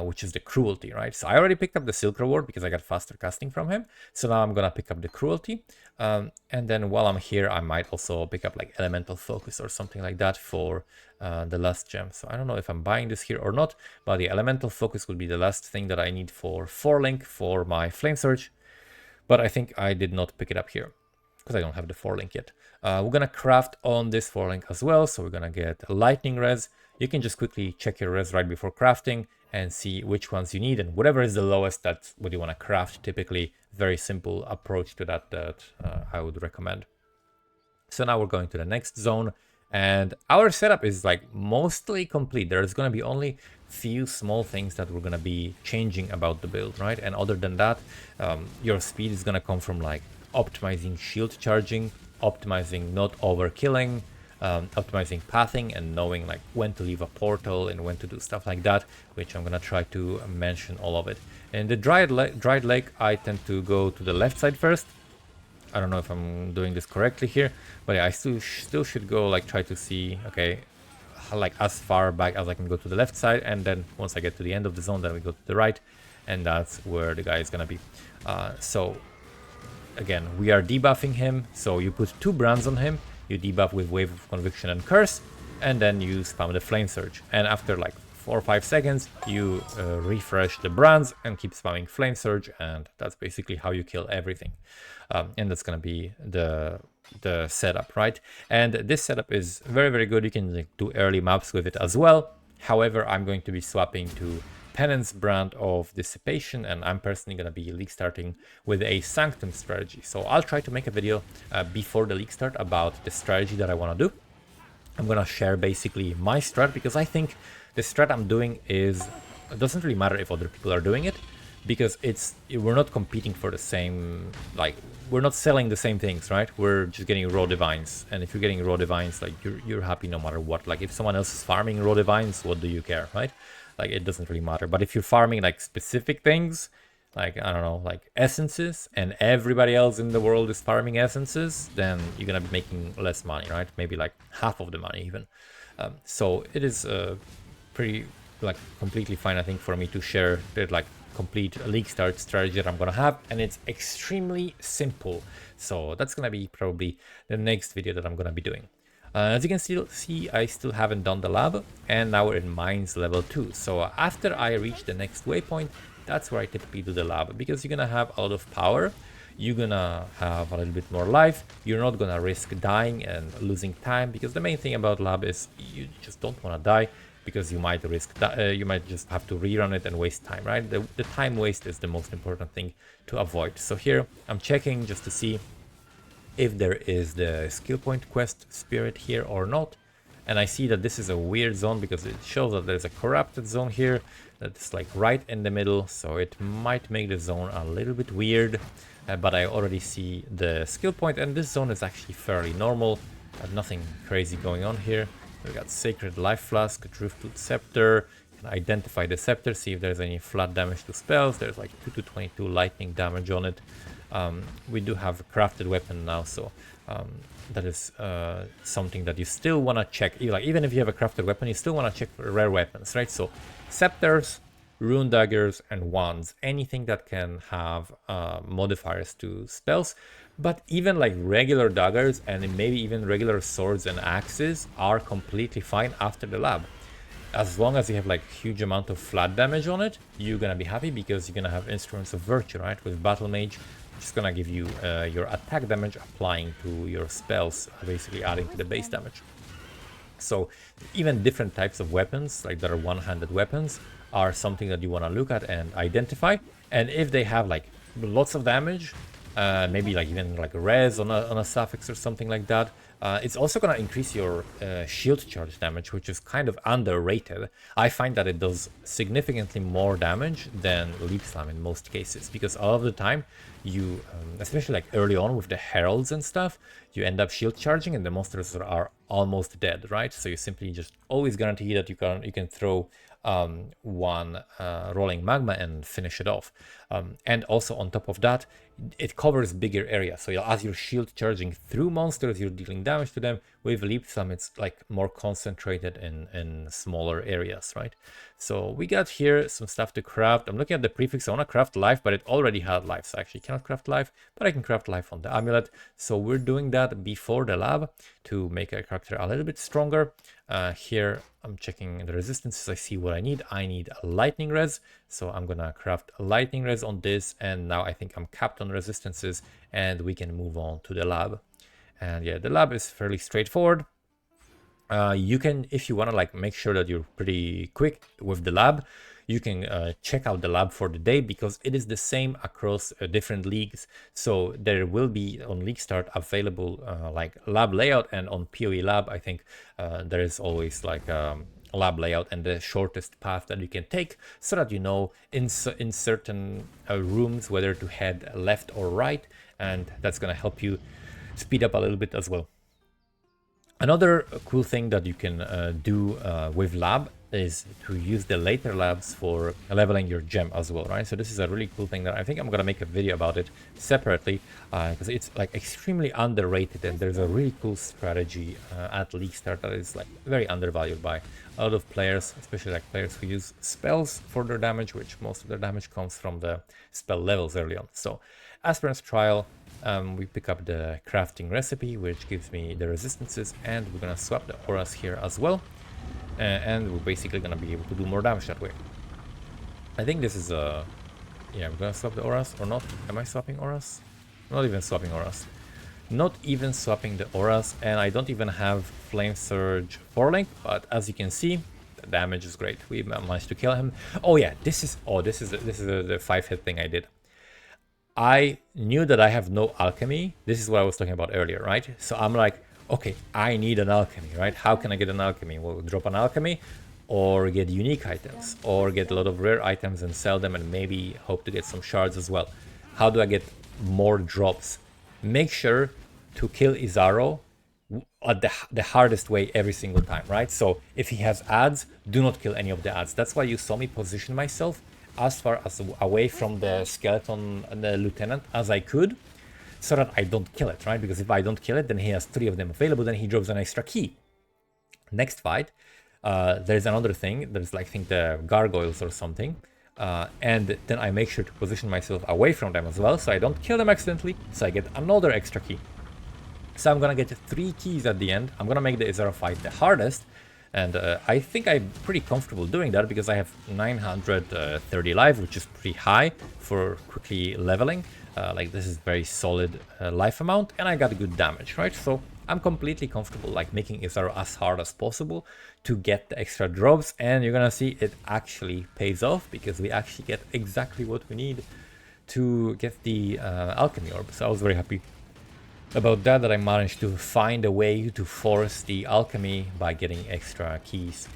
which is the cruelty, right? So I already picked up the silk reward because I got faster casting from him. So now I'm gonna pick up the cruelty, and then while I'm here, I might also pick up like elemental focus or something like that for the last gem. So I don't know if I'm buying this here or not, but the elemental focus would be the last thing that I need for 4 link for my flame surge. But I think I did not pick it up here. because I don't have the 4-link yet. We're gonna craft on this 4-link as well, so we're gonna get a lightning res. You can just quickly check your res right before crafting and see which ones you need, and whatever is the lowest, that's what you want to craft. Typically, very simple approach to that I would recommend. So now we're going to the next zone, and our setup is like mostly complete. There's going to be only few small things that we're going to be changing about the build, right? And other than that, your speed is going to come from like optimizing shield charging, optimizing not overkilling, optimizing pathing, and knowing like when to leave a portal and when to do stuff like that, which I'm gonna try to mention all of it. And the dried lake, I tend to go to the left side first. I don't know if I'm doing this correctly here, but yeah, I still should go like try to see, okay, like as far back as I can go to the left side, and then once I get to the end of the zone, then we go to the right, and that's where the guy is gonna be. So again, we are debuffing him, so you put 2 brands on him, you debuff with Wave of Conviction and Curse, and then you spam the Flame Surge. And after like 4 or 5 seconds, you refresh the brands and keep spamming Flame Surge, and that's basically how you kill everything. And that's gonna be the setup, right? And this setup is very, very good. You can like, do early maps with it as well. However, I'm going to be swapping to Penance brand of Dissipation, and I'm personally going to be league starting with a Sanctum strategy. So I'll try to make a video before the league start about the strategy that I want to do. I'm going to share basically my strat, because I think the strat I'm doing it doesn't really matter if other people are doing it, because we're not competing for the same, like we're not selling the same things, right? We're just getting raw divines, and if you're getting raw divines, like you're happy no matter what. Like if someone else is farming raw divines, what do you care, right? Like it doesn't really matter. But if you're farming like specific things, like I don't know, like essences, and everybody else in the world is farming essences, then you're gonna be making less money, right? Maybe like half of the money even. So it is pretty like completely fine, I think, for me to share the like complete league start strategy that I'm gonna have, and it's extremely simple. So that's gonna be probably the next video that I'm gonna be doing. As you can still see, I still haven't done the lab, and now we're in mines level 2. So after I reach the next waypoint, that's where I typically do the lab, because you're gonna have a lot of power, you're gonna have a little bit more life, you're not gonna risk dying and losing time, because the main thing about lab is you just don't want to die, because you might risk you might just have to rerun it and waste time, right? The time waste is the most important thing to avoid. So here I'm checking just to see if there is the skill point quest spirit here or not, and I see that this is a weird zone because it shows that there's a corrupted zone here that's like right in the middle, so it might make the zone a little bit weird, but I already see the skill point, and this zone is actually fairly normal. Nothing crazy going on here. We got Sacred Life Flask, Driftwood Scepter, can identify the scepter, see if there's any flat damage to spells. There's like 2 to 22 lightning damage on it. We do have a crafted weapon now, so that is something that you still want to check. Like even if you have a crafted weapon, you still want to check for rare weapons, right? So scepters, rune daggers, and wands, anything that can have modifiers to spells. But even like regular daggers and maybe even regular swords and axes are completely fine after the lab. As long as you have like huge amount of flat damage on it, you're gonna be happy, because you're gonna have Instruments of Virtue, right? With Battle Mage, which is gonna give you your attack damage applying to your spells, basically adding to the base damage. So even different types of weapons, like that are one-handed weapons, are something that you wanna look at and identify. And if they have like lots of damage, maybe like even like a res on a suffix or something like that, it's also going to increase your shield charge damage, which is kind of underrated. I find that it does significantly more damage than Leap Slam in most cases, because all of the time you, especially like early on with the heralds and stuff, you end up shield charging and the monsters are almost dead, right? So you simply just always guarantee that you can throw one rolling magma and finish it off. And also on top of that, it covers bigger areas. So as you're shield charging through monsters, you're dealing damage to them. With Leap Slam, it's like more concentrated in smaller areas, right? So we got here some stuff to craft. I'm looking at the prefix. I want to craft life, but it already had life, so I actually cannot craft life, but I can craft life on the amulet. So we're doing that before the lab to make a character a little bit stronger. Here I'm checking the resistances. I see what I need. I need a lightning res, so I'm gonna craft a lightning res on this, and now I think I'm capped on resistances, and we can move on to the lab. And yeah, the lab is fairly straightforward. You can, if you want to like make sure that you're pretty quick with the lab, you can check out the lab for the day, because it is the same across different leagues. So there will be on league start available like lab layout, and on PoE lab I think there is always like a lab layout and the shortest path that you can take, so that you know in certain rooms whether to head left or right, and that's going to help you speed up a little bit as well. Another cool thing that you can do with lab is to use the later labs for leveling your gem as well, right? So this is a really cool thing that I think I'm gonna make a video about it separately, because it's like extremely underrated, and there's a really cool strategy at League Start that is like very undervalued by a lot of players, especially like players who use spells for their damage, which most of their damage comes from the spell levels early on. So Aspirant's Trial, we pick up the crafting recipe, which gives me the resistances, and we're gonna swap the auras here as well, and we're basically gonna be able to do more damage that way. I think this is a yeah, I'm gonna swap the auras or not. Am I swapping auras? Not even swapping auras. Not even swapping the auras, and I don't even have Flame Surge 4-link, but as you can see, the damage is great. We managed to kill him. Oh yeah, this is the 5-hit thing I did. I knew that I have no alchemy. This is what I was talking about earlier, right? So I'm like, okay, I need an alchemy, right? How can I get an alchemy? Well, drop an alchemy, or get unique items, or get a lot of rare items and sell them, and maybe hope to get some shards as well. How do I get more drops? Make sure to kill Izaro at the hardest way every single time, right? So if he has ads, do not kill any of the ads. That's why you saw me position myself as far as away from the skeleton and the lieutenant as I could, so that I don't kill it, right? Because if I don't kill it, then he has 3 of them available, then he drops an extra key. Next fight, there's another thing, there's like, I think the gargoyles or something, and then I make sure to position myself away from them as well, so I don't kill them accidentally, so I get another extra key. So I'm gonna get 3 keys at the end. I'm gonna make the Izaro fight the hardest, and I think I'm pretty comfortable doing that, because I have 930 life, which is pretty high for quickly leveling. Like, this is very solid life amount, and I got good damage, right? So I'm completely comfortable like making Izaro as hard as possible to get the extra drops, and you're gonna see it actually pays off, because we actually get exactly what we need to get the alchemy orb. So I was very happy about that I managed to find a way to force the alchemy by getting extra keys.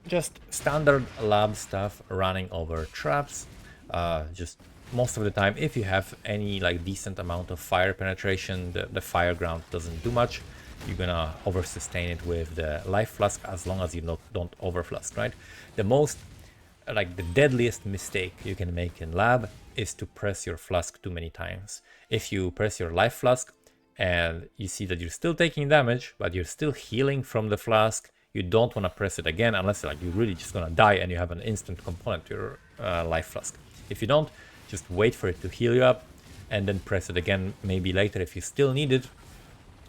Just standard lab stuff, running over traps. Just most of the time, if you have any like decent amount of fire penetration, the fire ground doesn't do much. You're gonna over sustain it with the life flask, as long as you don't over flask, right? The most, like the deadliest mistake you can make in lab is to press your flask too many times. If you press your life flask and you see that you're still taking damage, but you're still healing from the flask, you don't want to press it again, unless like you're really just gonna die and you have an instant component to your life flask. If you don't, just wait for it to heal you up and then press it again maybe later if you still need it,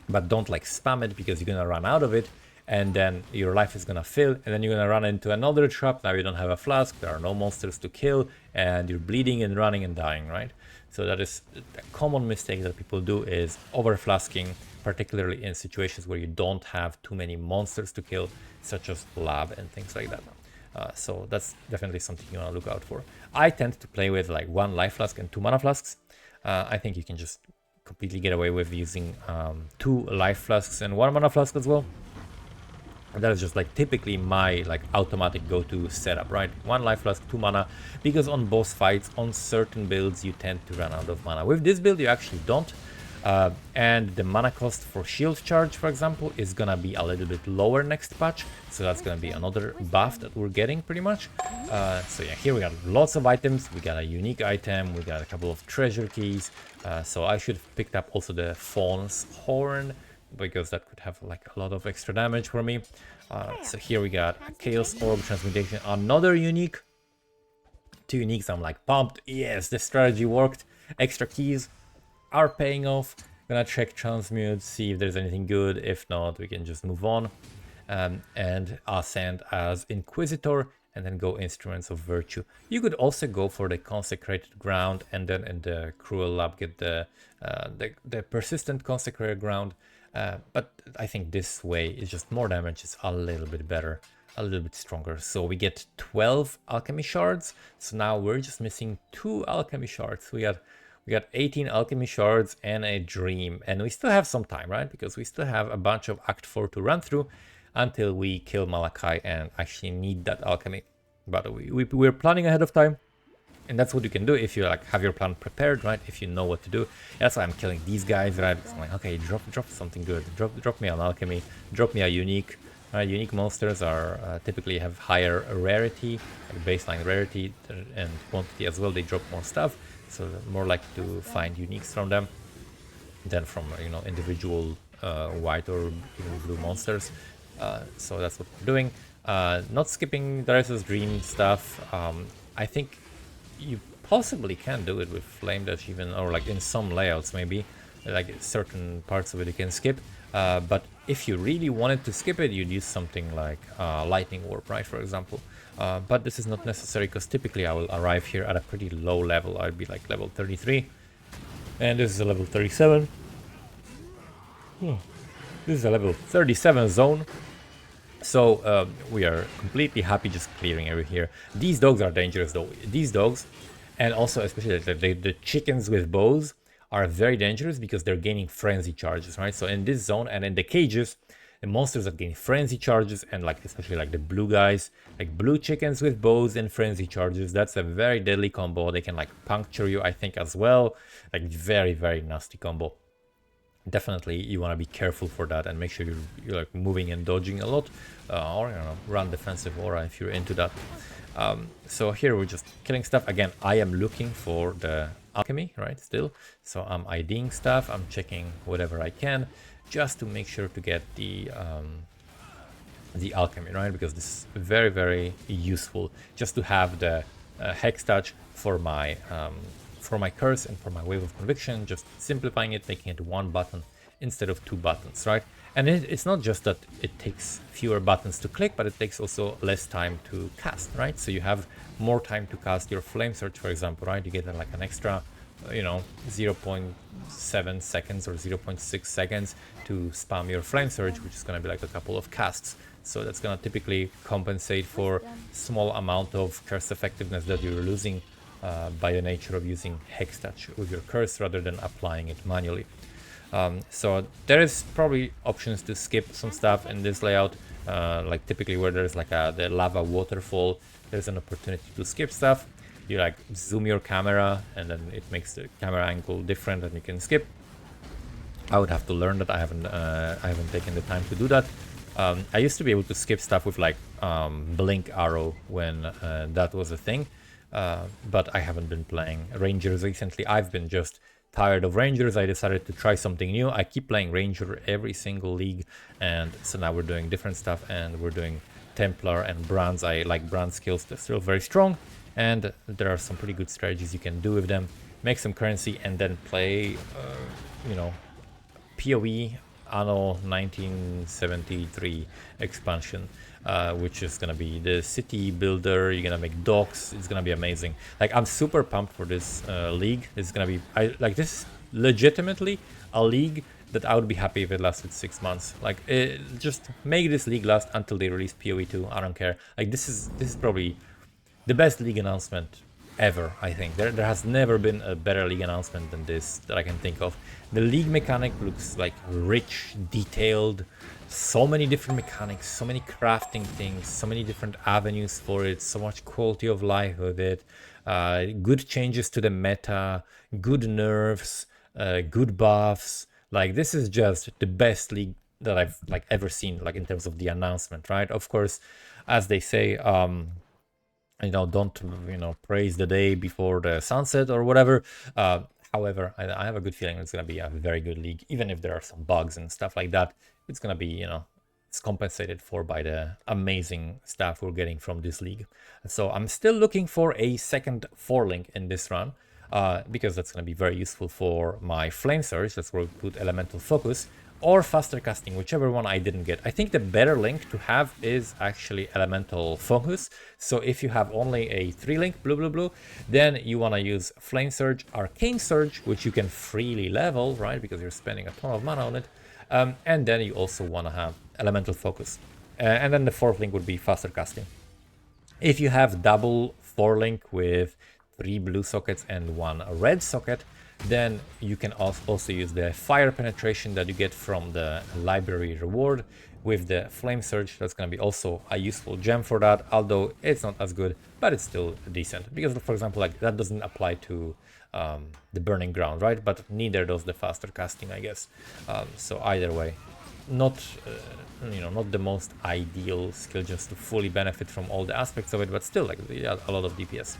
but don't like spam it, because you're gonna run out of it, and then your life is gonna fill, and then you're gonna run into another trap. Now you don't have a flask, there are no monsters to kill, and you're bleeding and running and dying, right? So that is a common mistake that people do, is over flasking, particularly in situations where you don't have too many monsters to kill, such as lab and things like that. So that's definitely something you want to look out for. I tend to play with like 1 life flask and 2 mana flasks. I think you can just completely get away with using 2 life flasks and 1 mana flask as well. And that is just like typically my like automatic go-to setup, right? 1 life flask, 2 mana, because on boss fights, on certain builds, you tend to run out of mana. With this build, you actually don't. And the mana cost for shield charge, for example, is gonna be a little bit lower next patch, so that's gonna be another buff that we're getting pretty much. So yeah, here we got lots of items. We got a unique item, we got a couple of treasure keys, so I should have picked up also the Fawn's Horn, because that could have like a lot of extra damage for me. So here we got a Chaos Orb Transmutation, another unique. 2 uniques, I'm like pumped. Yes, the strategy worked. Extra keys are paying off. Gonna check transmute, see if there's anything good. If not, we can just move on. And ascend as Inquisitor, and then go Instruments of Virtue. You could also go for the Consecrated Ground, and then in the Cruel Lab get the Persistent Consecrated Ground. But I think this way is just more damage, it's a little bit better, a little bit stronger. So we get 12 Alchemy Shards. So now we're just missing 2 Alchemy Shards. We got 18 Alchemy Shards and a Dream, and we still have some time, right? Because we still have a bunch of Act 4 to run through until we kill Malachi and actually need that alchemy. But we're planning ahead of time, and that's what you can do if you like have your plan prepared, right? If you know what to do. That's why I'm killing these guys, right? Because I'm like, okay, drop something good. Drop me an alchemy. Drop me a unique. Unique monsters are typically have higher rarity, like baseline rarity and quantity as well. They drop more stuff, so more likely to find uniques from them than from individual white or blue monsters. So that's what we're doing. Not skipping Darius' Dream stuff. I think you possibly can do it with Flame Dash even, or like in some layouts maybe, like certain parts of it you can skip. But if you really wanted to skip it, you'd use something like Lightning Warp, right, for example. But this is not necessary, because typically I will arrive here at a pretty low level. I'd be like level 33, and this is a level 37. This is a level 37 zone. So we are completely happy just clearing over here. These dogs are dangerous though. These dogs, and also especially the chickens with bows, are very dangerous because they're gaining frenzy charges, right? So in this zone and in the cages, the monsters that gain frenzy charges, and like especially like the blue guys, like blue chickens with bows and frenzy charges, that's a very deadly combo. They can like puncture you, I think, as well. Like very, very nasty combo. Definitely you want to be careful for that and make sure you're like moving and dodging a lot, or run defensive aura if you're into that. So here we're just killing stuff. Again, I am looking for the alchemy, right, still. So I'm IDing stuff, I'm checking whatever I can just to make sure to get the alchemy, right, because this is very, very useful just to have the hex touch for my curse and for my wave of conviction, just simplifying it, making it one button instead of 2 buttons, right? And it's not just that it takes fewer buttons to click, but it takes also less time to cast, right? So you have more time to cast your Flame Surge, for example, right? You get like an extra 0.7 seconds or 0.6 seconds to spam your Flame Surge, which is going to be like a couple of casts. So that's going to typically compensate for small amount of curse effectiveness that you're losing by the nature of using Hex Touch with your curse rather than applying it manually. So there is probably options to skip some stuff in this layout, like typically where there's like the lava waterfall, there's an opportunity to skip stuff. You like zoom your camera and then it makes the camera angle different and you can skip. I would have to learn that. I haven't taken the time to do that. I used to be able to skip stuff with like blink arrow when that was a thing. But I haven't been playing Rangers recently. I've been just tired of Rangers. I decided to try something new. I keep playing Ranger every single league, and so now we're doing different stuff, and we're doing Templar and Brands. I like Brand skills, they're still very strong, and there are some pretty good strategies you can do with them. Make some currency and then play, PoE Anno 1973 expansion. Which is gonna be the city builder. You're gonna make docks. It's gonna be amazing. Like, I'm super pumped for this league. It's gonna be this is legitimately a league that I would be happy if it lasted 6 months. Like, just make this league last until they release PoE 2. I don't care. Like, this is probably the best league announcement ever. I think there has never been a better league announcement than this that I can think of. The league mechanic looks like rich, detailed. So many different mechanics, so many crafting things, so many different avenues for it, so much quality of life with it, good changes to the meta, good nerfs, good buffs. Like, this is just the best league that I've like ever seen, like in terms of the announcement, right? Of course, as they say, don't praise the day before the sunset or whatever. However, I have a good feeling it's going to be a very good league, even if there are some bugs and stuff like that. It's going to be, it's compensated for by the amazing stuff we're getting from this league. So I'm still looking for a second 4 link in this run. because that's going to be very useful for my Flame Surge. That's where we put Elemental Focus, or Faster Casting, whichever one I didn't get. I think the better link to have is actually Elemental Focus. So if you have only a 3-link, blue, then you want to use Flame Surge, Arcane Surge, which you can freely level, right? Because you're spending a ton of mana on it. And then you also want to have Elemental Focus. And then the 4th link would be Faster Casting. If you have double 4-link with 3 blue sockets and 1 red socket, then you can also use the Fire Penetration that you get from the library reward with the Flame Surge. That's going to be also a useful gem for that, although it's not as good, but it's still decent. Because, for example, like that doesn't apply to the Burning Ground, right? But neither does the Faster Casting, I guess. So either way, not not the most ideal skill just to fully benefit from all the aspects of it, but still like a lot of DPS.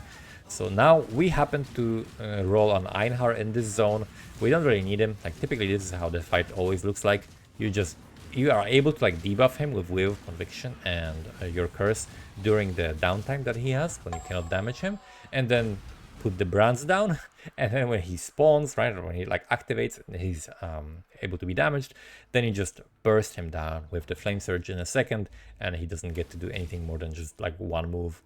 So now we happen to roll on Einhar in this zone. We don't really need him. Like typically this is how the fight always looks like. You are able to like debuff him with Wave of Conviction and your curse during the downtime that he has when you cannot damage him, and then put the brands down, and then when he spawns, right, or when he like activates, he's able to be damaged, then you just burst him down with the Flame Surge in a second, and he doesn't get to do anything more than just like one move.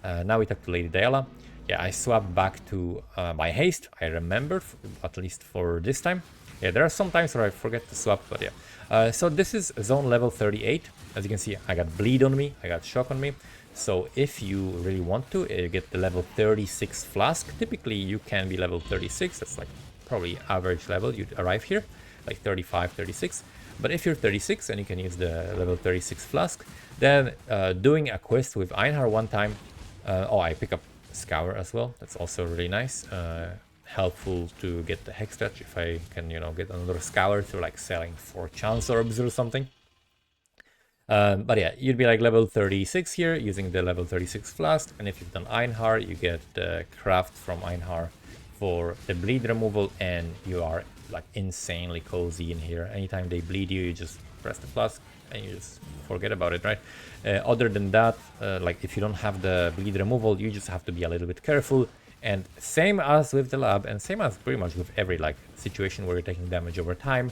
Now we talk to Lady Diala. Yeah, I swapped back to my haste. I remember, at least for this time. Yeah, there are some times where I forget to swap, but yeah. So this is zone level 38. As you can see, I got bleed on me, I got shock on me. So if you really want to, you get the level 36 flask. Typically, you can be level 36. That's like probably average level. You'd arrive here, like 35, 36. But if you're 36 and you can use the level 36 flask, then doing a quest with Einhar one time. Oh, I pick up Scour as well. That's also really nice. Helpful to get the Hex Touch if I can, get another Scour through like selling 4 Chance Orbs or something. But yeah, you'd be like level 36 here using the level 36 flask, and if you've done Einhar, you get the craft from Einhar for the bleed removal, and you are like insanely cozy in here. Anytime they bleed you, you just press the flask and you just forget about it, right? Other than that, like if you don't have the bleed removal, you just have to be a little bit careful. And same as with the lab, and same as pretty much with every like situation where you're taking damage over time.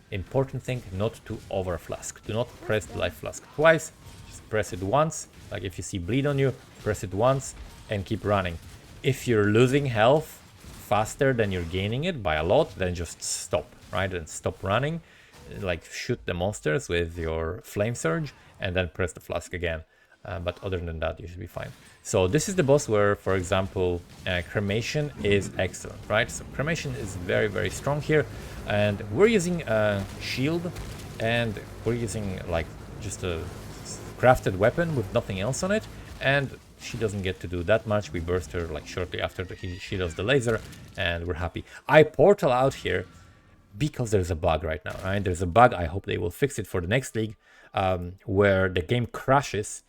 Important thing, not to over flask. Do not press the life flask twice. Just press it once. Like if you see bleed on you, press it once and keep running. If you're losing health faster than you're gaining it by a lot, then just stop, right? And stop running. Like shoot the monsters with your Flame Surge and then press the flask again. But other than that, you should be fine. So this is the boss where, for example, Cremation is excellent, right? So Cremation is very, very strong here. And we're using a shield, and we're using like just a crafted weapon with nothing else on it. And she doesn't get to do that much. We burst her like shortly after she does the laser, and we're happy. I portal out here because there's a bug right now, right? There's a bug. I hope they will fix it for the next league, where the game crashes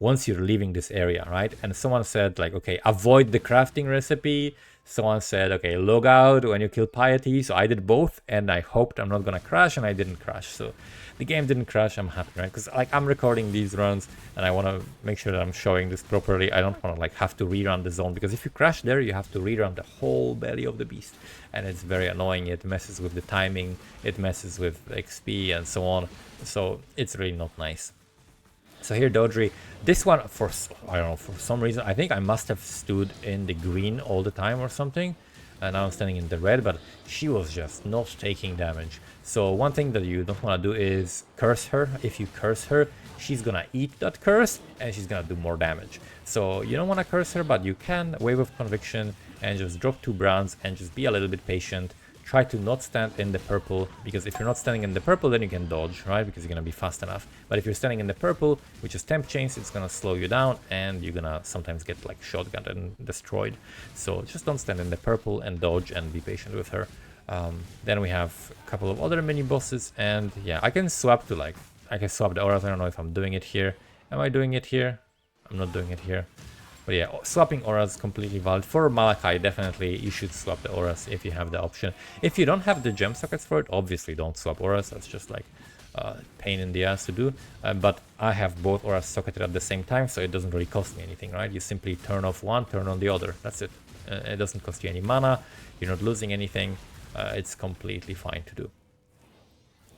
once you're leaving this area, right? And someone said like, okay, avoid the crafting recipe. Someone said, okay, log out when you kill Piety. So I did both, and I hoped I'm not gonna crash, and I didn't crash. So the game didn't crash. I'm happy, right? Because like I'm recording these runs, and I want to make sure that I'm showing this properly. I don't want to like have to rerun the zone, because if you crash there, you have to rerun the whole belly of the beast, and it's very annoying. It messes with the timing, it messes with XP and so on. So it's really not nice. So here, Dodri, this one, I don't know, for some reason, I think I must have stood in the green all the time or something. And now I'm standing in the red, but she was just not taking damage. So one thing that you don't want to do is curse her. If you curse her, she's gonna eat that curse and she's gonna do more damage. So you don't want to curse her, but you can Wave of Conviction and just drop 2 brands and just be a little bit patient. Try to not stand in the purple, because if you're not standing in the purple, then you can dodge, right? Because you're gonna be fast enough. But if you're standing in the purple, which is temp chains, it's gonna slow you down, and you're gonna sometimes get like shotgunned and destroyed. So just don't stand in the purple and dodge and be patient with her. Then we have a couple of other mini bosses, and yeah, I can swap to like, I can swap the auras. I don't know if I'm doing it here. Am I doing it here? I'm not doing it here. But yeah, swapping auras completely valid. For Malachi, definitely you should swap the auras if you have the option. If you don't have the gem sockets for it, obviously don't swap auras. That's just like pain in the ass to do. But I have both auras socketed at the same time, so it doesn't really cost me anything, right? You simply turn off one, turn on the other. That's it. It doesn't cost you any mana. You're not losing anything. It's completely fine to do.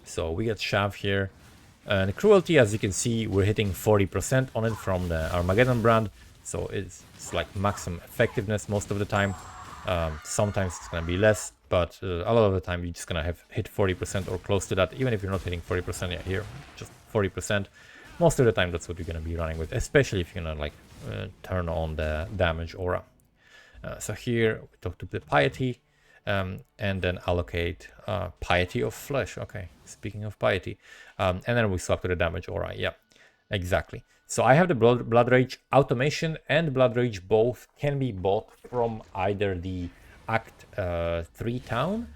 So we get Shav here. And Cruelty, as you can see, we're hitting 40% on it from the Armageddon brand. So it's like maximum effectiveness most of the time. Sometimes it's going to be less, but a lot of the time you're just going to have hit 40% or close to that. Even if you're not hitting 40%, yeah, here, just 40%. Most of the time that's what you're going to be running with, especially if you're going to like turn on the damage aura. So here we talk to the Piety. And then allocate Piety of Flesh. Okay, speaking of Piety. And then we swap to the damage aura. Yeah, exactly. So I have the Blood Rage automation and Blood Rage both can be bought from either the Act 3 town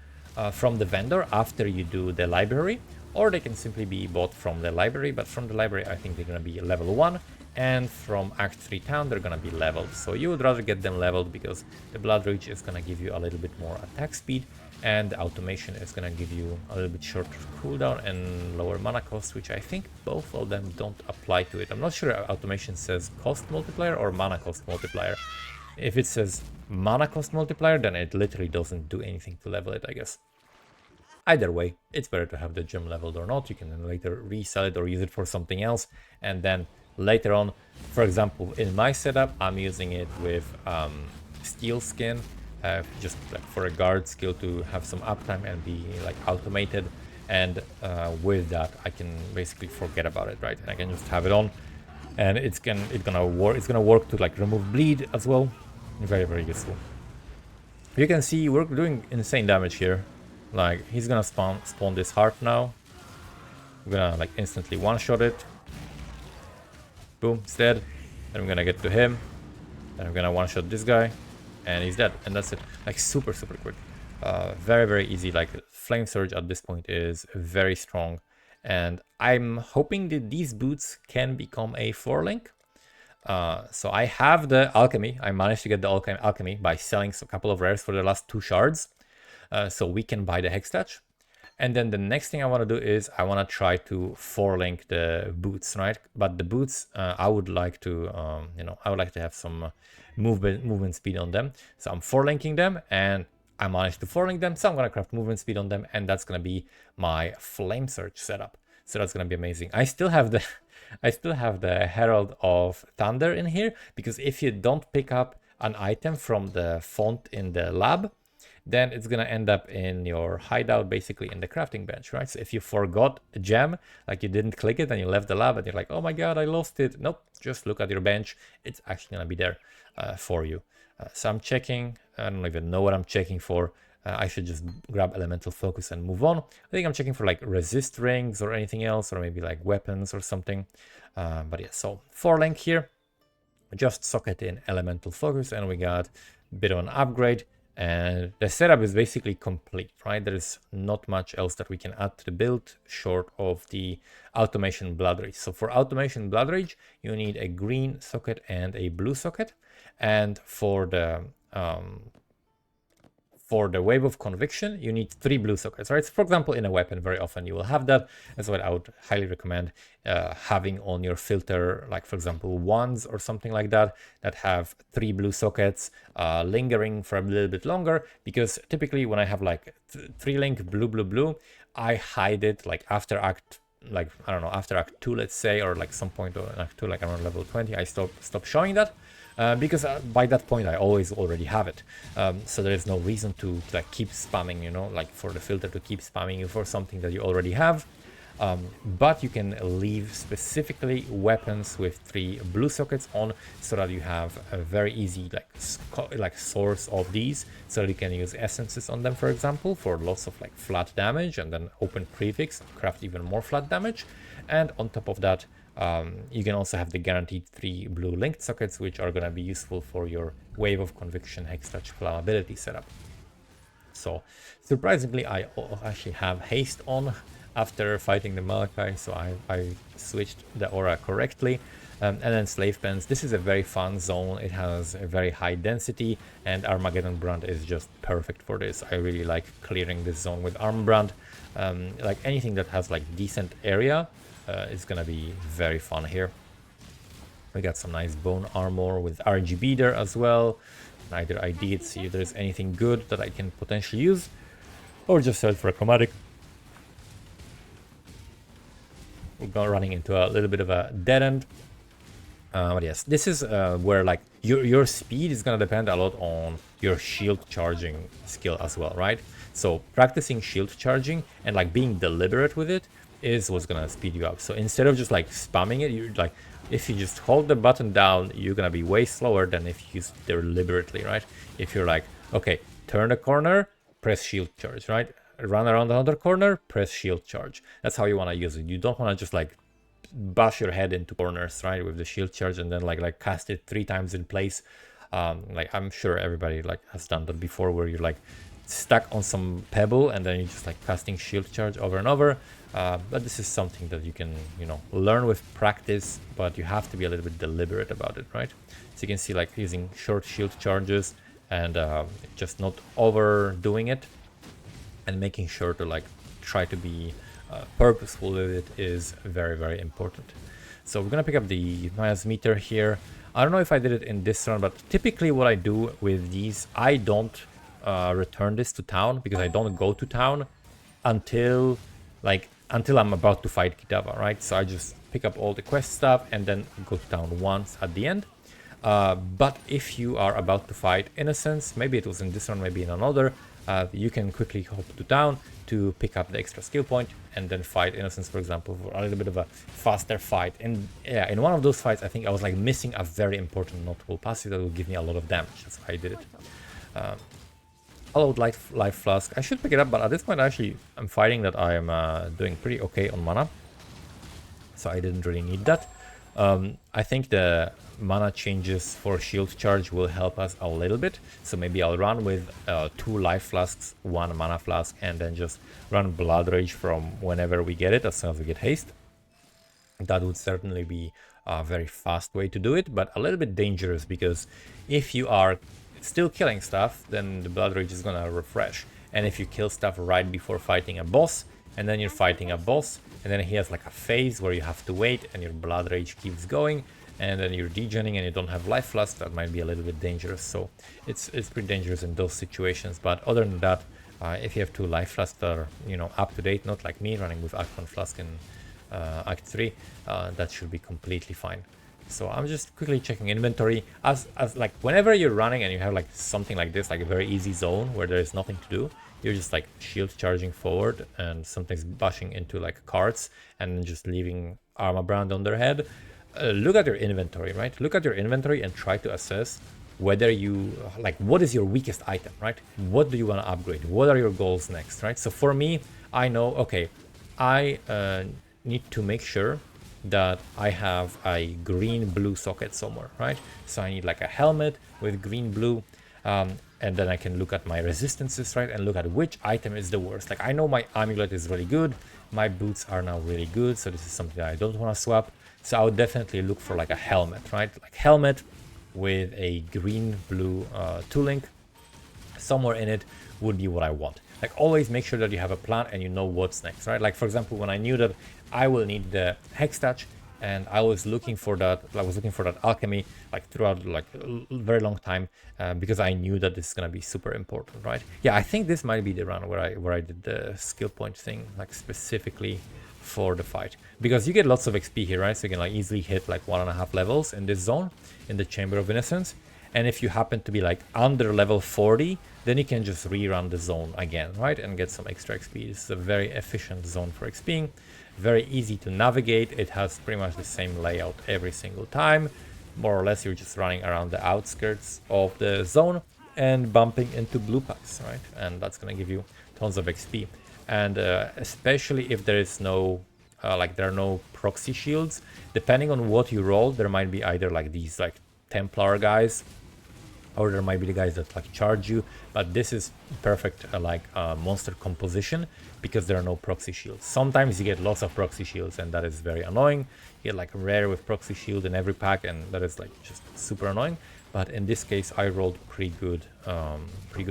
from the vendor after you do the library, or they can simply be bought from the library, but from the library I think they're going to be level 1, and from Act 3 town they're going to be leveled. So you would rather get them leveled because the Blood Rage is going to give you a little bit more attack speed, and the automation is going to give you a little bit shorter cooldown and lower mana cost, which I think both of them don't apply to it. I'm not sure automation says cost multiplier or mana cost multiplier. If it says mana cost multiplier, then it literally doesn't do anything to level it, I guess. Either way, it's better to have the gem leveled or not. You can then later resell it or use it for something else, and then later on, for example, in my setup, I'm using it with Steel Skin, just like for a guard skill to have some uptime and be like automated. And with that, I can basically forget about it, right? And I can just have it on, and it's gonna work to like remove bleed as well. Very, very useful. You can see we're doing insane damage here. Like he's gonna spawn this heart now. I'm gonna like instantly one-shot it. Boom, it's dead. Then I'm gonna get to him. Then I'm gonna one-shot this guy, and he's dead. And that's it. Like super, super quick. Very, very easy. Like Flame Surge at this point is very strong, and I'm hoping that these boots can become a 4-link. So I have the alchemy. I managed to get the alchemy by selling a couple of rares for the last 2 shards. So we can buy the Hextouch. And then the next thing I want to do is I want to try to 4-link the boots, right? But the boots, I would like to, I would like to have some movement speed on them. So I'm 4-linking them, and I managed to 4-link them. So I'm going to craft movement speed on them, and that's going to be my Flame Surge setup. So that's going to be amazing. I still have the Herald of Thunder in here, because if you don't pick up an item from the font in the lab, then it's gonna end up in your hideout, basically in the crafting bench, right? So if you forgot a gem, like you didn't click it and you left the lab and you're like, oh my god, I lost it. Nope, just look at your bench. It's actually gonna be there for you. So I'm checking. I don't even know what I'm checking for. I should just grab Elemental Focus and move on. I think I'm checking for like resist rings or anything else, or maybe like weapons or something. But yeah, so 4-link here. Just socket in Elemental Focus, and we got a bit of an upgrade. And the setup is basically complete, right? There is not much else that we can add to the build short of the automation Blood Rage. So for automation Blood Rage, you need a green socket and a blue socket. And for the Wave of Conviction, you need 3 blue sockets, right? So for example, in a weapon, very often you will have that. That's what I would highly recommend having on your filter, like for example, wands or something like that, that have 3 blue sockets lingering for a little bit longer, because typically when I have like 3-link blue, blue, blue, I hide it like after act, like, I don't know, after act 2, let's say, or like some point in act 2, like around level 20, I stop showing that. Because by that point I always already have it, so there is no reason to like keep spamming, like for the filter to keep spamming you for something that you already have. But you can leave specifically weapons with 3 blue sockets on, so that you have a very easy like source of these, so that you can use essences on them, for example, for lots of like flat damage, and then open prefix, craft even more flat damage. And on top of that, you can also have the guaranteed 3 blue linked sockets, which are going to be useful for your Wave of Conviction Hextouch flammability setup. So surprisingly, I actually have haste on after fighting the Malachi, so I switched the aura correctly. And then Slave Pens. This is a very fun zone. It has a very high density, and Armageddon Brand is just perfect for this. I really like clearing this zone with Arm Brand. Like anything that has like decent area, it's gonna be very fun here. We got some nice bone armor with RGB there as well. Either ID it, see if there's anything good that I can potentially use, or just search for a chromatic. We're running into a little bit of a dead end. But yes, this is where like your speed is gonna depend a lot on your shield charging skill as well, right? So practicing shield charging and like being deliberate with it is what's gonna speed you up. So instead of just like spamming it, you're like, if you just hold the button down, you're gonna be way slower than if you use it deliberately, right? If you're like, okay, turn the corner, press shield charge, right? Run around another corner, press shield charge. That's how you want to use it. You don't want to just like bash your head into corners, right, with the shield charge and then like cast it 3 times in place. Like I'm sure everybody like has done that before, where you're like stuck on some pebble and then you're just like casting shield charge over and over. But this is something that you can, you know, learn with practice, but you have to be a little bit deliberate about it, right? So you can see like using short shield charges and just not overdoing it, and making sure to like try to be purposeful with it is very, very important. So we're gonna pick up the miles meter here. I don't know if I did it in this run, but typically what I do with these, I don't return this to town, because I don't go to town until I'm about to fight Kitava, right? So I just pick up all the quest stuff and then go to town once at the end. But if you are about to fight Innocence, maybe it was in this one, maybe in another, you can quickly hop to town to pick up the extra skill point and then fight Innocence, for example, for a little bit of a faster fight. And yeah, in one of those fights, I think I was like missing a very important notable passive that will give me a lot of damage. That's why I did it. Hallowed Life Flask. I should pick it up, but at this point, actually, I'm fighting that I am doing pretty okay on mana, so I didn't really need that. I think the mana changes for shield charge will help us a little bit, so maybe I'll run with 2 life flasks, 1 mana flask, and then just run Blood Rage from whenever we get it, as soon as we get haste. That would certainly be a very fast way to do it, but a little bit dangerous, because if you are still killing stuff, then the Blood Rage is gonna refresh, and if you kill stuff right before fighting a boss, and then you're fighting a boss, and then he has like a phase where you have to wait and your Blood Rage keeps going, and then you're degenning and you don't have life flask, that might be a little bit dangerous. So it's pretty dangerous in those situations. But other than that, if you have 2 life flasks that are, you know, up to date, not like me running with Act 1 flask in Act 3, that should be completely fine. So I'm just quickly checking inventory, as like whenever you're running and you have like something like this, like a very easy zone where there is nothing to do, you're just like shield charging forward and sometimes bashing into like carts and just leaving armor brand on their head. Look at your inventory, right? Look at your inventory and try to assess whether you like, what is your weakest item, right? What do you want to upgrade? What are your goals next, right? So for me, I know, okay, I need to make sure that I have a green-blue socket somewhere, right? So I need like a helmet with green-blue, and then I can look at my resistances, right? And look at which item is the worst. Like I know my amulet is really good, my boots are now really good, so this is something that I don't want to swap. So I would definitely look for like a helmet, right? Like helmet with a green-blue tooling somewhere in it would be what I want. Like always make sure that you have a plan and you know what's next, right? Like for example, when I knew that I will need the hex touch, and I was looking for that. I was looking for that alchemy like throughout like a very long time, because I knew that this is gonna be super important, right? Yeah, I think this might be the run where I did the skill point thing like specifically for the fight, because you get lots of XP here, right? So you can like easily hit like 1.5 levels in this zone in the Chamber of Innocence. And if you happen to be like under level 40, then you can just rerun the zone again, right? And get some extra XP. This is a very efficient zone for XPing. Very easy to navigate. It has pretty much the same layout every single time. More or less, you're just running around the outskirts of the zone and bumping into blue packs, right? And that's gonna give you tons of XP. And especially if there is no, there are no proxy shields, depending on what you roll, there might be either like these like Templar guys, or there might be the guys that like charge you, but this is perfect monster composition because there are no proxy shields. Sometimes you get lots of proxy shields and that is very annoying. You get like rare with proxy shield in every pack and that is like just super annoying. But in this case I rolled pretty good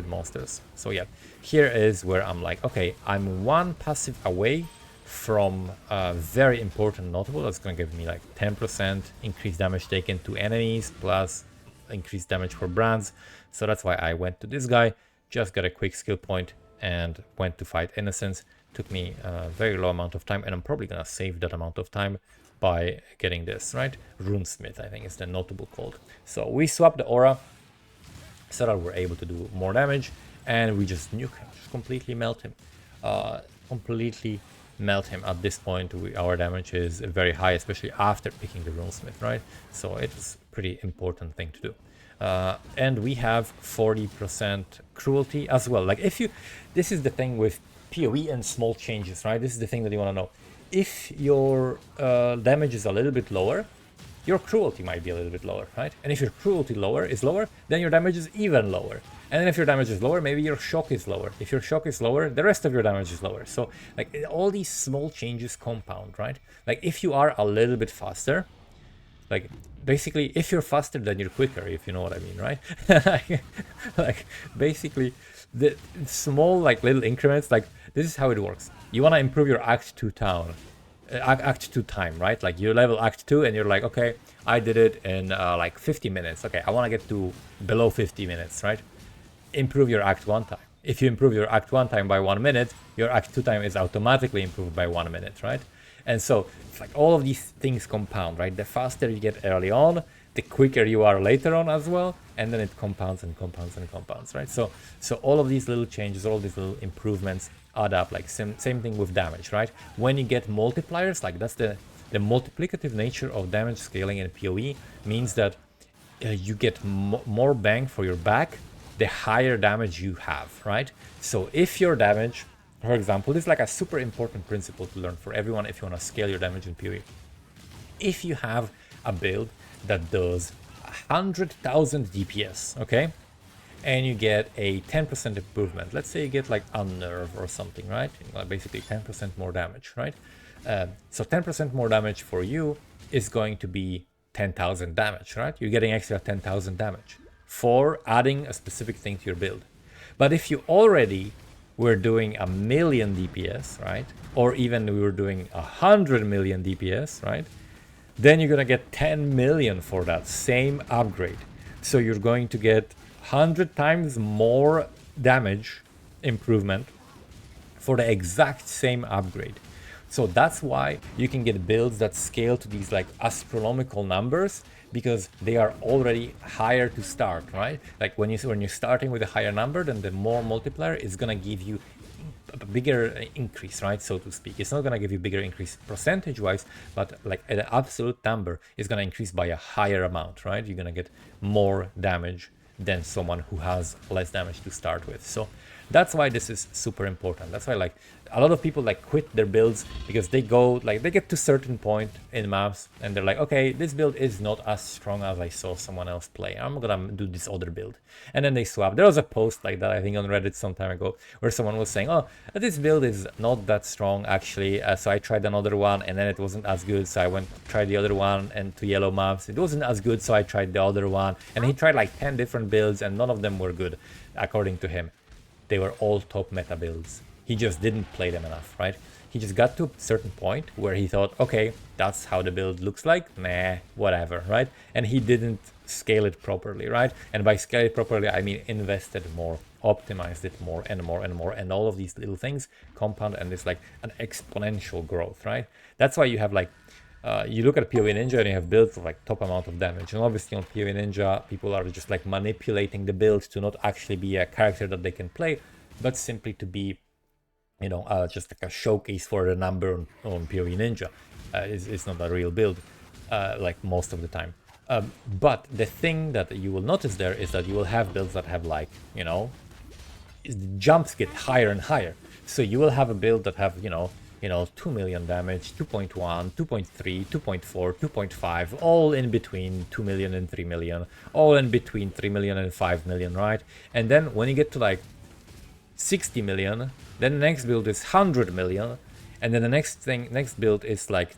monsters. So yeah, here is where I'm like, okay, I'm 1 passive away from a very important notable that's gonna give me like 10% increased damage taken to enemies plus increased damage for brands. So that's why I went to this guy, just got a quick skill point and went to fight Innocence. Took me a very low amount of time, and I'm probably gonna save that amount of time by getting this, right? Runesmith, I think is the notable code. So we swapped the aura so that we're able to do more damage, and we just nuke him, just completely melt him. Completely melt him. At this point, our damage is very high, especially after picking the Runesmith, right? So it's a pretty important thing to do. And we have 40% cruelty as well. Like if you, this is the thing with PoE and small changes, right? This is the thing that you want to know. If your damage is a little bit lower, your cruelty might be a little bit lower, right? And if your cruelty is lower, then your damage is even lower. And then if your damage is lower, maybe your shock is lower. If your shock is lower, the rest of your damage is lower. So like all these small changes compound, right? Like if you are a little bit faster, like basically if you're faster, then you're quicker, if you know what I mean, right? like basically the small like little increments, like this is how it works. You want to improve your Act 2 town. Act 2 time, right? Like you level Act 2 and you're like, okay, I did it in like 50 minutes. Okay, I want to get to below 50 minutes, right? Improve your Act 1 time. If you improve your Act 1 time by 1 minute, your Act 2 time is automatically improved by 1 minute, right? And so it's like all of these things compound, right? The faster you get early on, the quicker you are later on as well, and then it compounds and compounds and compounds, right? So all of these little changes, all these little improvements add up. Like same thing with damage, right? When you get multipliers, like that's the multiplicative nature of damage scaling in PoE means that you get more bang for your buck the higher damage you have, right? So if your damage, for example, this is like a super important principle to learn for everyone if you want to scale your damage in PoE. If you have a build that does 100,000 DPS, okay, and you get a 10% improvement, let's say you get like Unnerve or something, right? Basically 10% more damage, right? So 10% more damage for you is going to be 10,000 damage, right? You're getting extra 10,000 damage for adding a specific thing to your build. But if you already were doing 1,000,000 DPS, right? Or even we were doing 100 million DPS, right? Then you're gonna get 10 million for that same upgrade. So you're going to get 100 times more damage improvement for the exact same upgrade. So that's why you can get builds that scale to these like astronomical numbers, because they are already higher to start, right? Like when you're starting with a higher number, then the more multiplier is gonna give you a bigger increase, right? So to speak, it's not gonna give you bigger increase percentage-wise, but like an absolute number is gonna increase by a higher amount, right? You're gonna get more damage than someone who has less damage to start with. So that's why this is super important. That's why like a lot of people like quit their builds because they go like they get to a certain point in maps and they're like, okay, this build is not as strong as I saw someone else play. I'm gonna do this other build, and then they swap. There was a post like that I think on Reddit some time ago where someone was saying, oh, this build is not that strong actually, so I tried another one and then it wasn't as good, so I went tried the other one, and to yellow maps it wasn't as good, so I tried the other one, and he tried like 10 different builds and none of them were good according to him. They were all top meta builds. He just didn't play them enough, right? He just got to a certain point where he thought, okay, that's how the build looks like, nah, whatever, right? And he didn't scale it properly, right? And by scale it properly, I mean invested more, optimized it more and more and more, and all of these little things compound, and it's like an exponential growth, right? That's why you have like, you look at PoE Ninja and you have builds of like top amount of damage, and obviously on PoE Ninja people are just like manipulating the build to not actually be a character that they can play, but simply to be, you know, just like a showcase for the number on PoE Ninja. It's not a real build, like most of the time. But the thing that you will notice there is that you will have builds that have like, you know, jumps get higher and higher. So you will have a build that have, you know, 2 million damage, 2.1, 2.3, 2.4, 2.5, all in between 2 million and 3 million, all in between 3 million and 5 million, right? And then when you get to like 60 million, then the next build is 100 million, and then the next build is like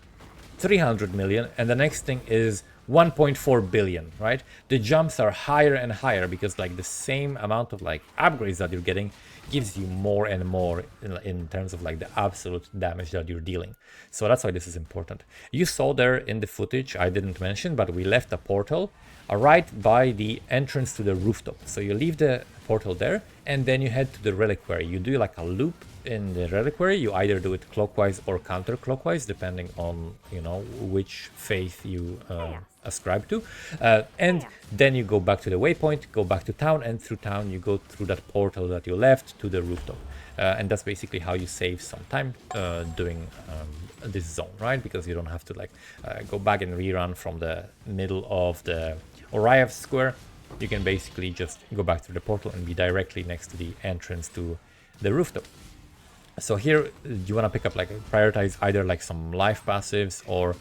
300 million, and the next thing is 1.4 billion, right? The jumps are higher and higher because like the same amount of like upgrades that you're getting gives you more and more in terms of like the absolute damage that you're dealing. So that's why this is important. You saw there in the footage, I didn't mention, but we left a portal right by the entrance to the rooftop. So you leave the portal there and then you head to the reliquary. You do like a loop in the reliquary. You either do it clockwise or counterclockwise depending on, you know, which faith you ascribe to, and then you go back to the waypoint, go back to town, and through town you go through that portal that you left to the rooftop, and that's basically how you save some time doing this zone, right? Because you don't have to like go back and rerun from the middle of the Oriav square. You can basically just go back to the portal and be directly next to the entrance to the rooftop. So here you want to pick up like prioritize either like some life passives or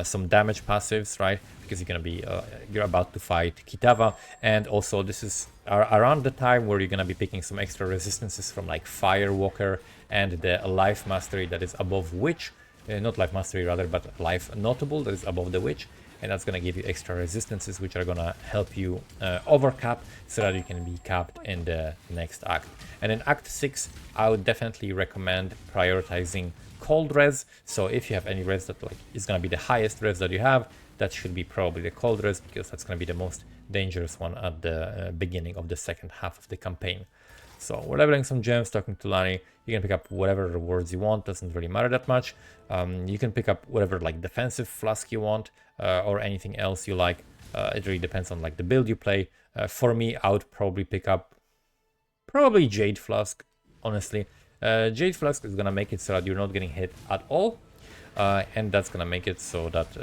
some damage passives, right? Because you're gonna be you're about to fight Kitava, and also this is around the time where you're gonna be picking some extra resistances from like Firewalker and the life mastery that is above Witch, not life mastery rather, but life notable that is above the Witch, and that's gonna give you extra resistances which are gonna help you overcap so that you can be capped in the next act. And in Act 6, I would definitely recommend prioritizing cold res. So if you have any res that like is gonna be the highest res that you have, that should be probably the cold res, because that's gonna be the most dangerous one at the beginning of the second half of the campaign. So we're leveling some gems, talking to Lani. You can pick up whatever rewards you want, doesn't really matter that much. You can pick up whatever like defensive flask you want, or anything else you like. It really depends on like the build you play. For me, I would probably pick up probably Jade Flask, honestly. Jade Flask is gonna make it so that you're not getting hit at all, and that's gonna make it so that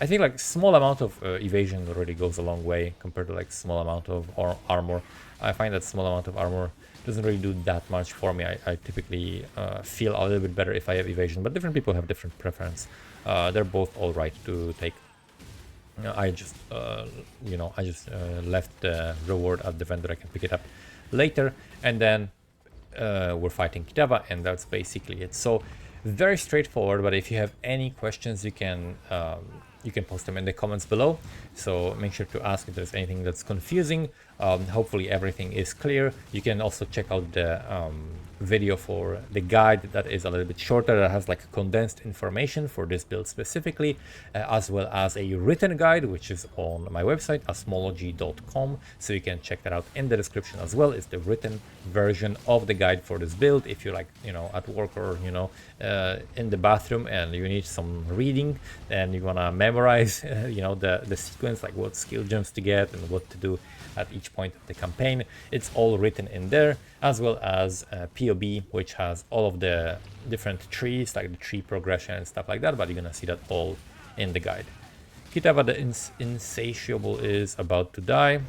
I think like small amount of evasion already goes a long way compared to like small amount of armor. I find that small amount of armor doesn't really do that much for me. I typically feel a little bit better if I have evasion, but different people have different preference. They're both all right to take. I just left the reward at the vendor. I can pick it up later, and then we're fighting Kitava, and that's basically it. So very straightforward, but if you have any questions, you can post them in the comments below. So make sure to ask if there's anything that's confusing. Hopefully everything is clear. You can also check out the video for the guide that is a little bit shorter, that has like condensed information for this build specifically, as well as a written guide which is on my website asmology.com, so you can check that out in the description as well. It's the written version of the guide for this build if you're like, you know, at work or, you know, in the bathroom and you need some reading and you want to memorize you know, the sequence, like what skill gems to get and what to do at each point of the campaign. It's all written in there, as well as POB, which has all of the different trees, like the tree progression and stuff like that, but you're gonna see that all in the guide. Kitava the Insatiable is about to die.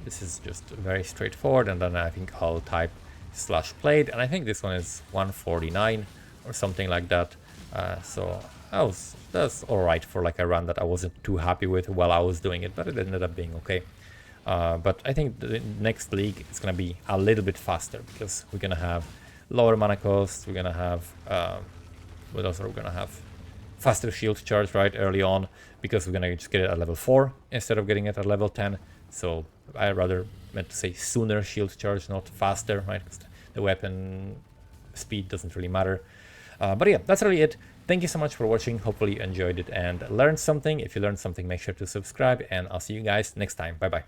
This is just very straightforward, and then I think I'll type /played, and I think this one is 149 or something like that. So that's all right for like a run that I wasn't too happy with while I was doing it, but it ended up being okay. But I think the next league is going to be a little bit faster because we're going to have lower mana cost. We're going to have, what else are we going to have? Faster shield charge right early on, because we're going to just get it at level 4 instead of getting it at level 10. So I rather meant to say sooner shield charge, not faster, right? Because the weapon speed doesn't really matter. But yeah, that's really it. Thank you so much for watching. Hopefully you enjoyed it and learned something. If you learned something, make sure to subscribe, and I'll see you guys next time. Bye bye.